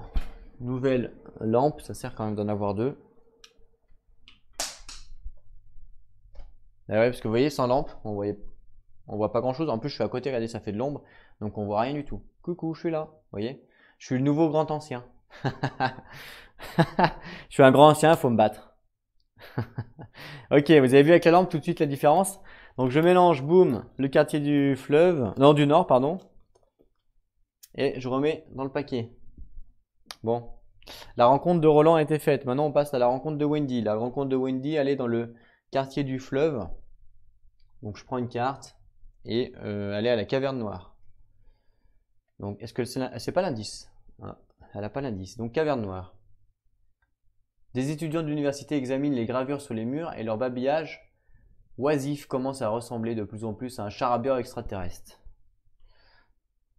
Nouvelle lampe, ça sert quand même d'en avoir 2. Ah ouais, parce que vous voyez, sans lampe, on voit pas grand chose. En plus, je suis à côté, regardez, ça fait de l'ombre. Donc on voit rien du tout. Coucou, je suis là. Vous voyez? Je suis le nouveau grand ancien. Je suis un grand ancien, il faut me battre. Ok, vous avez vu avec la lampe tout de suite la différence? Donc je mélange, boum, le quartier du fleuve, non, du nord, pardon. Et je remets dans le paquet. Bon. La rencontre de Roland a été faite. Maintenant, on passe à la rencontre de Wendy. La rencontre de Wendy, elle est dans le quartier du fleuve. Donc, je prends une carte et elle est à la caverne noire. Donc, est-ce que c'est pas l'indice? Ah, elle n'a pas l'indice. Donc, caverne noire. Des étudiants de l'université examinent les gravures sur les murs et leur babillage oisif commence à ressembler de plus en plus à un charabia extraterrestre.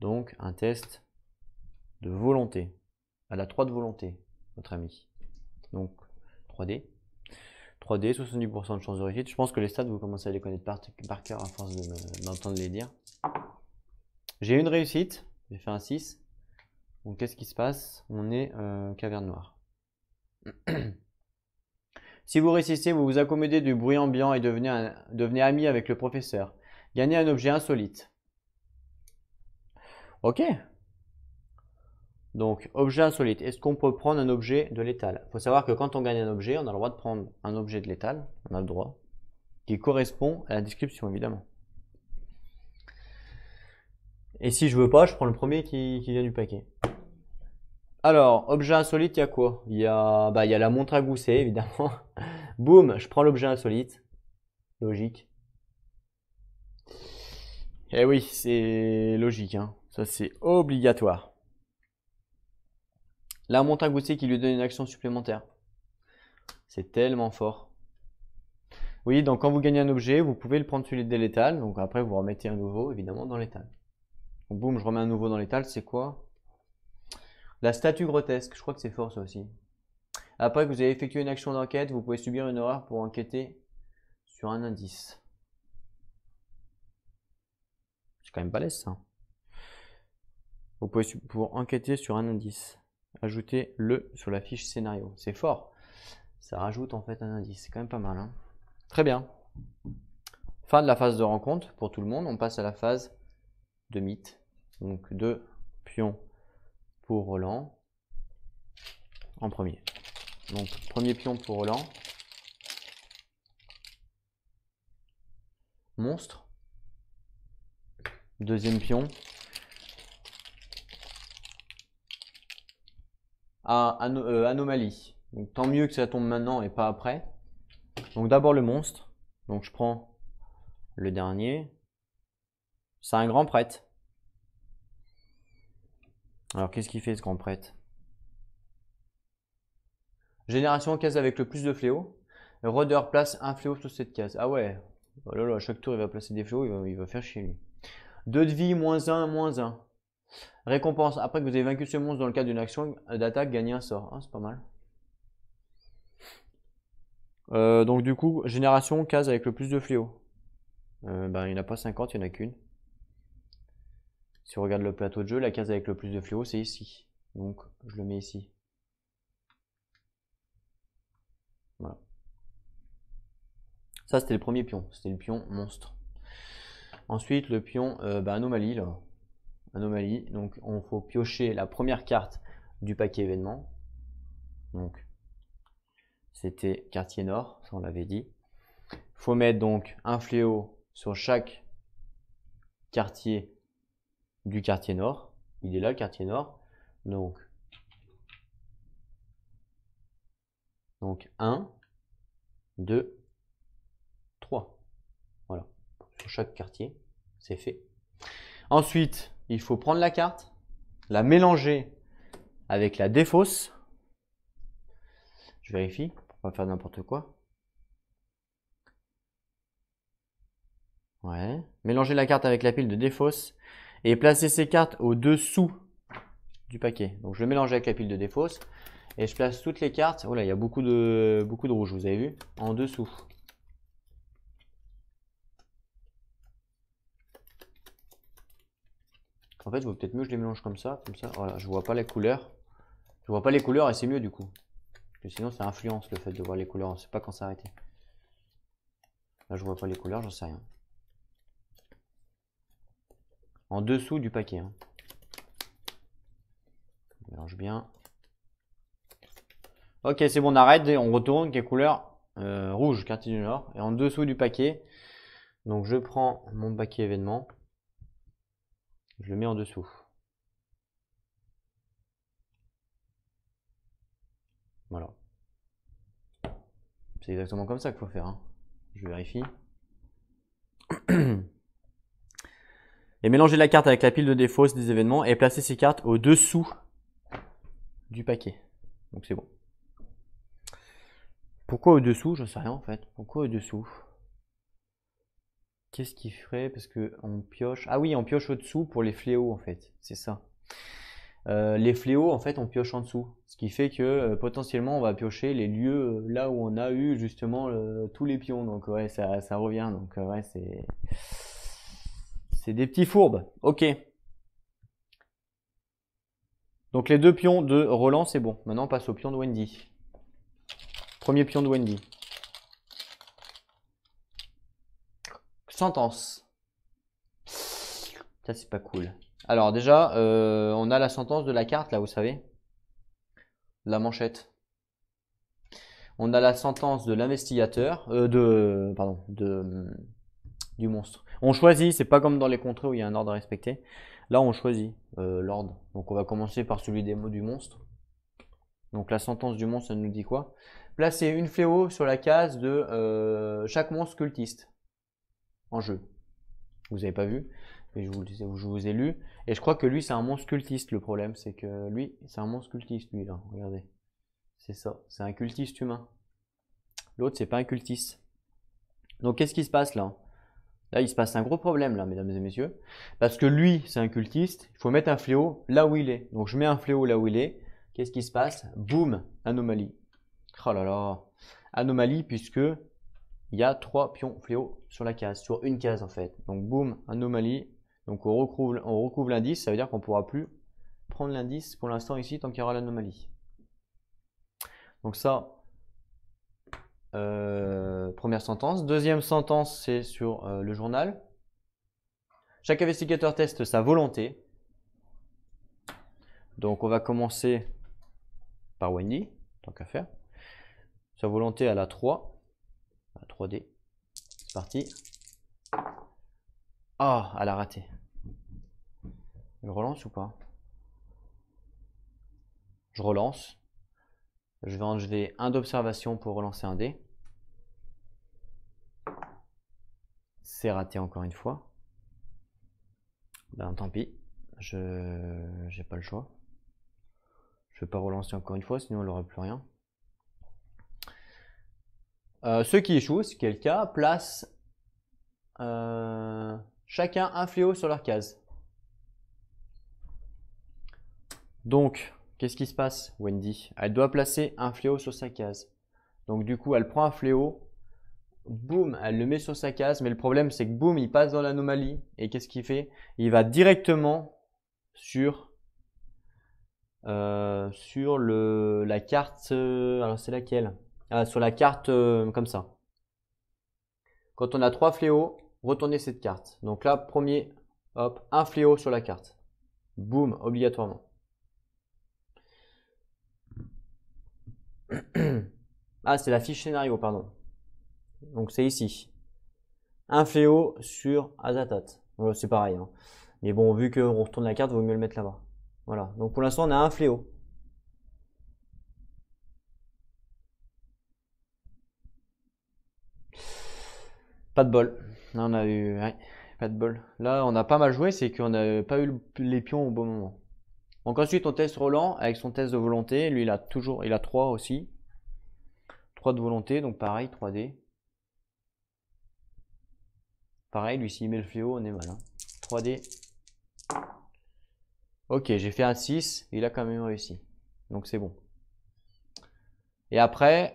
Donc, un test de volonté. Elle a 3 de volonté, notre ami. Donc, 3D. 3D, 70% de chance de réussite. Je pense que les stats, vous commencez à les connaître par cœur à force d'entendre les dire. J'ai une réussite. J'ai fait un 6. Donc, qu'est-ce qui se passe? On est caverne noire. Si vous réussissez, vous vous accommodez du bruit ambiant et devenez ami avec le professeur. Gagnez un objet insolite. Ok. Donc, objet insolite. Est-ce qu'on peut prendre un objet de l'étal? Il faut savoir que quand on gagne un objet, on a le droit de prendre un objet de l'étal. On a le droit. Qui correspond à la description, évidemment. Et si je veux pas, je prends le premier qui vient du paquet. Alors, objet insolite, il y a quoi? Il y a la montre à gousset, évidemment. Boum, je prends l'objet insolite. Logique. Eh oui, c'est logique, hein. Ça, c'est obligatoire. La montre à gousset qui lui donne une action supplémentaire. C'est tellement fort. Oui, donc quand vous gagnez un objet, vous pouvez le prendre sur de l'étal. Donc après, vous remettez un nouveau, évidemment, dans l'étal. Donc boum, je remets un nouveau dans l'étal. C'est quoi? La statue grotesque. Je crois que c'est fort, ça aussi. Après que vous avez effectué une action d'enquête, vous pouvez subir une erreur pour enquêter sur un indice. C'est quand même balèze, ça. Vous pouvez pour enquêter sur un indice. Ajoutez-le sur la fiche scénario. C'est fort. Ça rajoute en fait un indice. C'est quand même pas mal, hein. Très bien. Fin de la phase de rencontre pour tout le monde. On passe à la phase de mythe. Donc 2 pions pour Roland en premier. Donc premier pion pour Roland. Monstre. Deuxième pion. Anomalie. Donc tant mieux que ça tombe maintenant et pas après. Donc d'abord le monstre. Donc je prends le dernier. C'est un grand prêtre. Alors qu'est-ce qu'il fait ce grand prêtre? Génération case avec le plus de fléaux. Rôdeur place un fléau sur cette case. Ah ouais. Oh là là, chaque tour il va placer des fléaux, il va faire chier lui. 2 de vie, -1, -1. Récompense, après que vous avez vaincu ce monstre dans le cadre d'une action d'attaque, gagnez un sort. Ah, c'est pas mal. Donc du coup, génération case avec le plus de fléaux. Il n'y en a pas 50, il n'y en a qu'une. Si on regarde le plateau de jeu, la case avec le plus de fléaux, c'est ici. Donc je le mets ici. Voilà. Ça, c'était le premier pion. C'était le pion monstre. Ensuite, le pion anomalie. Là. Anomalie. Donc, on faut piocher la première carte du paquet événement. Donc, c'était quartier nord. Ça, on l'avait dit. Il faut mettre donc un fléau sur chaque quartier du quartier nord. Il est là, le quartier nord. Donc 1, 2, 3. Voilà. Sur chaque quartier, c'est fait. Ensuite, il faut prendre la carte, la mélanger avec la défausse. Je vérifie pour pas faire n'importe quoi. Ouais. Mélanger la carte avec la pile de défausse et placer ces cartes au-dessous du paquet. Donc je le mélange avec la pile de défausse et je place toutes les cartes. Oh là, il y a beaucoup de rouge, vous avez vu, en dessous. En fait, il vaut peut-être mieux que je les mélange comme ça. Voilà, je vois pas les couleurs. Je vois pas les couleurs et c'est mieux du coup. Parce que sinon, ça influence le fait de voir les couleurs. On ne sait pas quand s'arrêter. Là, je vois pas les couleurs, j'en sais rien. En dessous du paquet. Hein. On mélange bien. Ok, c'est bon, on arrête. On retourne. Quelle couleur? Rouge, quartier du Nord. Et en dessous du paquet. Donc, je prends mon paquet événement. Je le mets en dessous. Voilà. C'est exactement comme ça qu'il faut faire. Hein. Je vérifie. Et mélanger la carte avec la pile de défausse des événements et placer ces cartes au-dessous du paquet. Donc c'est bon. Pourquoi au-dessous? Je ne sais rien en fait. Pourquoi au-dessous? Qu'est-ce qu'il ferait? Parce que on pioche. Ah oui, on pioche au-dessous pour les fléaux en fait. C'est ça. Les fléaux en fait on pioche en dessous. Ce qui fait que potentiellement on va piocher les lieux là où on a eu justement tous les pions. Donc ouais, ça revient. Donc ouais, c'est des petits fourbes. Ok. Donc les deux pions de Roland, c'est bon. Maintenant, on passe au pion de Wendy. Premier pion de Wendy. Sentence. Ça, c'est pas cool. Alors déjà, on a la sentence de la carte, là, vous savez. La manchette. On a la sentence de l'investigateur, du monstre. On choisit, c'est pas comme dans les contrées où il y a un ordre à respecter. Là, on choisit l'ordre. Donc, on va commencer par celui des mots du monstre. Donc, la sentence du monstre, ça nous dit quoi? Placer une fléau sur la case de chaque monstre cultiste en jeu. Vous avez pas vu, mais je vous ai lu. Et je crois que lui, c'est un monstre cultiste. Le problème, c'est que lui, c'est un monstre cultiste, lui, là. Regardez. C'est ça. C'est un cultiste humain. L'autre, c'est pas un cultiste. Donc, qu'est-ce qui se passe là? Là, il se passe un gros problème, là, mesdames et messieurs. Parce que lui, c'est un cultiste. Il faut mettre un fléau là où il est. Donc, je mets un fléau là où il est. Qu'est-ce qui se passe? Boum, anomalie. Oh là là. Anomalie, puisque il y a 3 pions fléaux sur la case, sur une case en fait. Donc, boum, anomalie. Donc, on recouvre l'indice. Ça veut dire qu'on ne pourra plus prendre l'indice pour l'instant ici tant qu'il y aura l'anomalie. Donc, ça. Première sentence. Deuxième sentence, c'est sur le journal. Chaque investigateur teste sa volonté. Donc on va commencer par Wendy, tant qu'à faire. Sa volonté à la 3. À la 3D. C'est parti. Ah, elle a raté. Je relance ou pas? Je relance. Je vais enlever un d'observation pour relancer un dé. C'est raté encore une fois. Ben tant pis. J'ai pas le choix. Je vais pas relancer encore une fois, sinon elle n'aura plus rien. Ceux qui échouent, ce qui est le cas, placent chacun un fléau sur leur case. Donc, qu'est-ce qui se passe, Wendy? Elle doit placer un fléau sur sa case. Donc du coup, elle prend un fléau, boum, elle le met sur sa case, mais le problème c'est que boum, il passe dans l'anomalie. Et qu'est-ce qu'il fait? Il va directement sur la carte. Alors c'est laquelle? Sur la carte comme ça. Quand on a 3 fléaux, retournez cette carte. Donc là, premier, hop, un fléau sur la carte. Boum, obligatoirement. Ah, c'est la fiche scénario, pardon. Donc c'est ici. Un fléau sur Azatat. Voilà, c'est pareil, hein. Mais bon, vu qu'on retourne la carte, il vaut mieux le mettre là-bas. Voilà. Donc pour l'instant, on a un fléau. Pas de bol. Là, on a eu. Ouais, pas de bol. Là, on a pas mal joué, c'est qu'on n'a pas eu les pions au bon moment. Donc ensuite, on teste Roland avec son test de volonté. Lui, il a 3 aussi. 3 de volonté, donc pareil, 3D. Pareil, lui, s'il met le fléau, on est mal, hein. 3D. Ok, j'ai fait un 6, il a quand même réussi. Donc c'est bon. Et après,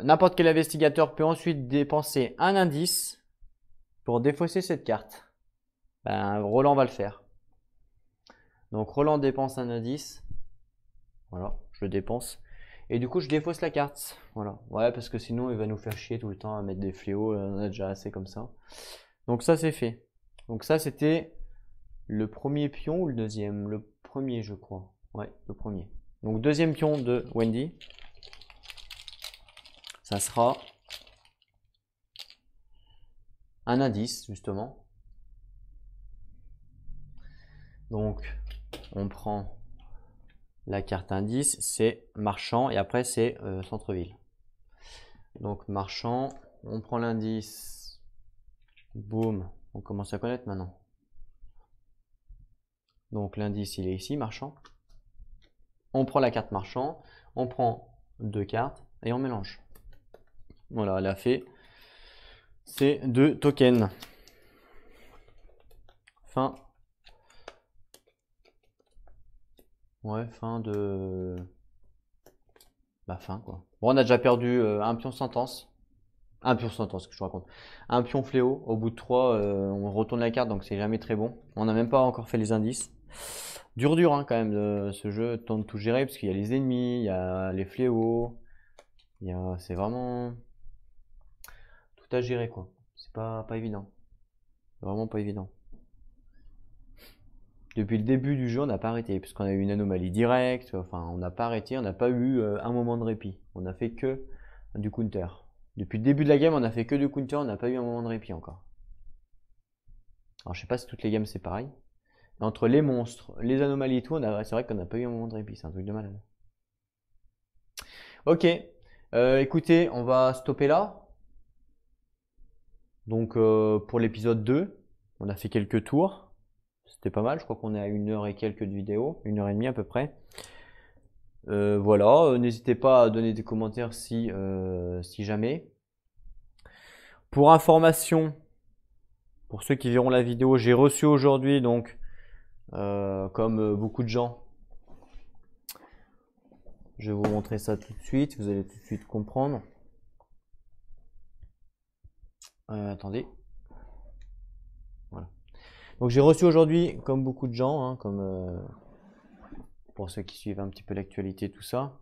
n'importe quel investigateur peut ensuite dépenser un indice pour défausser cette carte. Ben, Roland va le faire. Donc Roland dépense un indice. Voilà, je le dépense. Et du coup, je défausse la carte. Voilà. Ouais, parce que sinon, il va nous faire chier tout le temps à mettre des fléaux. On a déjà assez comme ça. Donc ça, c'est fait. Donc ça, c'était le premier pion ou le deuxième? Le premier, je crois. Ouais, le premier. Donc deuxième pion de Wendy. Ça sera un indice, justement. Donc, on prend la carte indice, c'est marchand, et après c'est centre-ville. Donc marchand, on prend l'indice, boum, on commence à connaître maintenant. Donc l'indice il est ici, marchand. On prend la carte marchand, on prend 2 cartes et on mélange. Voilà, elle a fait ces 2 tokens. Fin. Ouais, fin de. Bah, fin quoi. Bon, on a déjà perdu un pion sentence. Un pion sentence, que je raconte. Un pion fléau. Au bout de 3, on retourne la carte, donc c'est jamais très bon. On n'a même pas encore fait les indices. Dur, hein, quand même, ce jeu, temps de tout gérer, parce qu'il y a les ennemis, il y a les fléaux. C'est vraiment tout à gérer, quoi. C'est pas évident. C'est vraiment pas évident. Depuis le début du jeu, on n'a pas arrêté, puisqu'on a eu une anomalie directe. Enfin, on n'a pas arrêté, on n'a pas eu un moment de répit. On a fait que du counter. Depuis le début de la game, on a fait que du counter, on n'a pas eu un moment de répit encore. Alors, je sais pas si toutes les games c'est pareil. Mais entre les monstres, les anomalies et tout, c'est vrai qu'on n'a pas eu un moment de répit. C'est un truc de malade. Ok. Écoutez, on va stopper là. Donc, pour l'épisode 2, on a fait quelques tours. C'était pas mal. Je crois qu'on est à 1 heure et quelques de vidéo. 1 heure et demie à peu près. Voilà. N'hésitez pas à donner des commentaires si jamais. Pour information, pour ceux qui verront la vidéo, j'ai reçu aujourd'hui, donc, comme beaucoup de gens, je vais vous montrer ça tout de suite, vous allez tout de suite comprendre. Attendez. Voilà. Donc j'ai reçu aujourd'hui, comme beaucoup de gens, hein, comme pour ceux qui suivent un petit peu l'actualité, tout ça,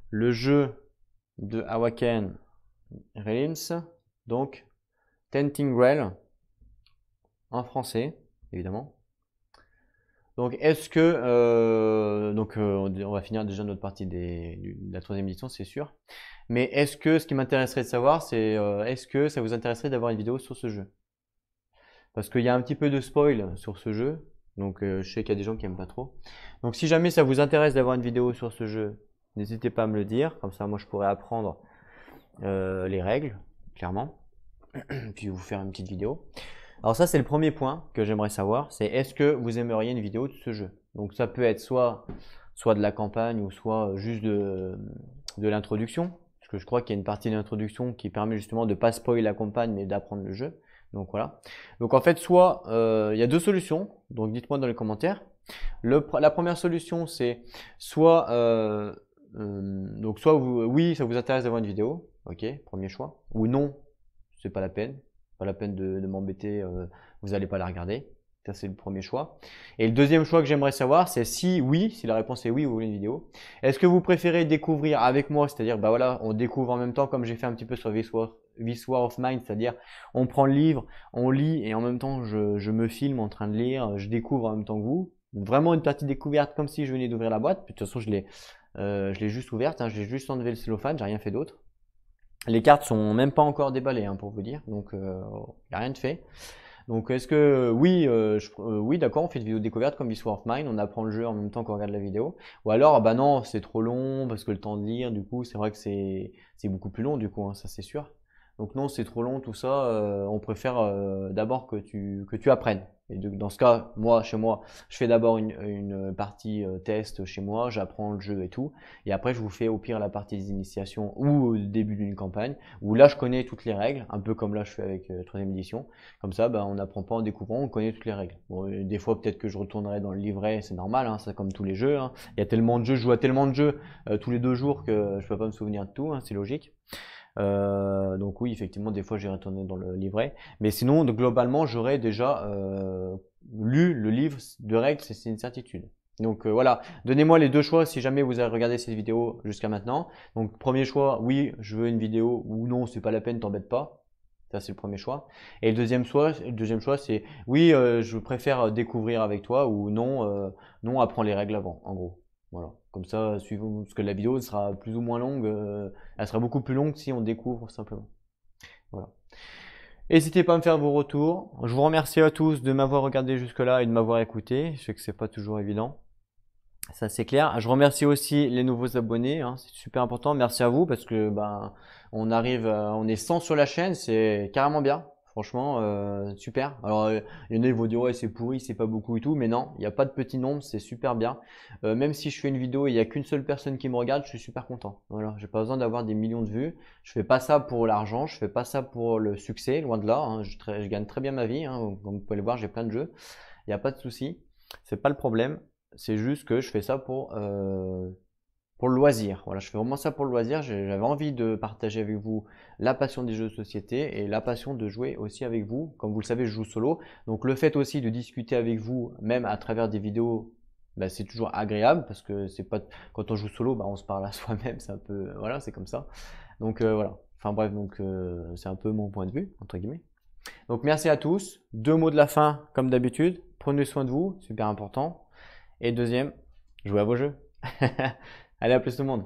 le jeu de Awaken Realms, donc Tenting Grail, en français, évidemment. Donc, est-ce que on va finir déjà notre partie de la troisième édition, c'est sûr. Mais est-ce que ce qui m'intéresserait de savoir, c'est est-ce que ça vous intéresserait d'avoir une vidéo sur ce jeu? Parce qu'il y a un petit peu de spoil sur ce jeu. Donc, je sais qu'il y a des gens qui aiment pas trop. Donc, si jamais ça vous intéresse d'avoir une vidéo sur ce jeu, n'hésitez pas à me le dire. Comme ça, moi, je pourrais apprendre les règles, clairement. Puis vous faire une petite vidéo. Alors ça, c'est le premier point que j'aimerais savoir, c'est est-ce que vous aimeriez une vidéo de ce jeu? Donc ça peut être soit de la campagne ou soit juste de l'introduction, parce que je crois qu'il y a une partie de l'introduction qui permet justement de pas spoiler la campagne mais d'apprendre le jeu. Donc voilà. Donc en fait, soit il y a deux solutions, donc dites-moi dans les commentaires. La première solution, c'est soit donc soit oui, ça vous intéresse d'avoir une vidéo, ok, premier choix, ou non, c'est pas la peine. Pas la peine de m'embêter, vous n'allez pas la regarder. Ça, c'est le premier choix. Et le deuxième choix que j'aimerais savoir, c'est si oui, si la réponse est oui, vous voulez une vidéo. Est-ce que vous préférez découvrir avec moi, c'est-à-dire, bah voilà, on découvre en même temps, comme j'ai fait un petit peu sur This War of Mine, c'est-à-dire, on prend le livre, on lit et en même temps, je me filme en train de lire, je découvre en même temps que vous. Vraiment une partie découverte, comme si je venais d'ouvrir la boîte. Puis, de toute façon, je l'ai juste ouverte, hein, j'ai juste enlevé le cellophane, j'ai rien fait d'autre. Les cartes sont même pas encore déballées hein, pour vous dire, donc il n'y a rien de fait. Donc est-ce que oui, oui d'accord, on fait une vidéo découverte comme This War of Mine, on apprend le jeu en même temps qu'on regarde la vidéo. Ou alors bah non, c'est trop long parce que le temps de lire, du coup c'est vrai que c'est beaucoup plus long du coup, hein, ça c'est sûr. Donc non, c'est trop long tout ça, on préfère d'abord que tu apprennes. Et dans ce cas, moi, chez moi, je fais d'abord une partie test chez moi, j'apprends le jeu et tout. Et après, je vous fais au pire la partie des initiations ou au début d'une campagne, où là, je connais toutes les règles, un peu comme là, je fais avec troisième édition. Comme ça, ben, on n'apprend pas en découvrant, on connaît toutes les règles. Bon, des fois, peut-être que je retournerai dans le livret, c'est normal, hein, c'est comme tous les jeux. Hein. Il y a tellement de jeux, je joue à tellement de jeux tous les 2 jours que je peux pas me souvenir de tout, hein, c'est logique. Donc oui, effectivement, des fois, j'ai retourné dans le livret. Mais sinon, globalement, j'aurais déjà lu le livre de règles, c'est une certitude. Donc voilà, donnez-moi les deux choix si jamais vous avez regardé cette vidéo jusqu'à maintenant. Donc premier choix, oui, je veux une vidéo, ou non, c'est pas la peine, t'embête pas. Ça c'est le premier choix. Et le deuxième choix, c'est oui, je préfère découvrir avec toi, ou non, non, apprends les règles avant, en gros. Voilà. Comme ça, suivons, parce que la vidéo sera plus ou moins longue, elle sera beaucoup plus longue si on découvre simplement. Voilà. N'hésitez pas à me faire vos retours. Je vous remercie à tous de m'avoir regardé jusque-là et de m'avoir écouté. Je sais que c'est pas toujours évident. Ça c'est clair. Je remercie aussi les nouveaux abonnés, hein, c'est super important. Merci à vous parce que ben on arrive, on est 100 sur la chaîne, c'est carrément bien. Franchement, super. Alors, il y en a, ils vont dire ouais c'est pourri, c'est pas beaucoup et tout, mais non, il n'y a pas de petit nombre, c'est super bien. Même si je fais une vidéo et il n'y a qu'une seule personne qui me regarde, je suis super content. Voilà, j'ai pas besoin d'avoir des millions de vues. Je fais pas ça pour l'argent, je fais pas ça pour le succès, loin de là. Hein. Je gagne très bien ma vie, hein. Comme vous pouvez le voir, j'ai plein de jeux. Il n'y a pas de souci, c'est pas le problème. C'est juste que je fais ça pour le loisir. Voilà, je fais vraiment ça pour le loisir. J'avais envie de partager avec vous la passion des jeux de société et la passion de jouer aussi avec vous. Comme vous le savez, je joue solo. Donc le fait aussi de discuter avec vous, même à travers des vidéos, bah, c'est toujours agréable parce que c'est pas quand on joue solo, bah, on se parle à soi-même. C'est un peu voilà, c'est comme ça. Donc voilà. Enfin bref, donc c'est un peu mon point de vue entre guillemets. Donc merci à tous. 2 mots de la fin comme d'habitude. Prenez soin de vous, super important. Et deuxième, jouez à vos jeux. Allez, à plus tout le monde.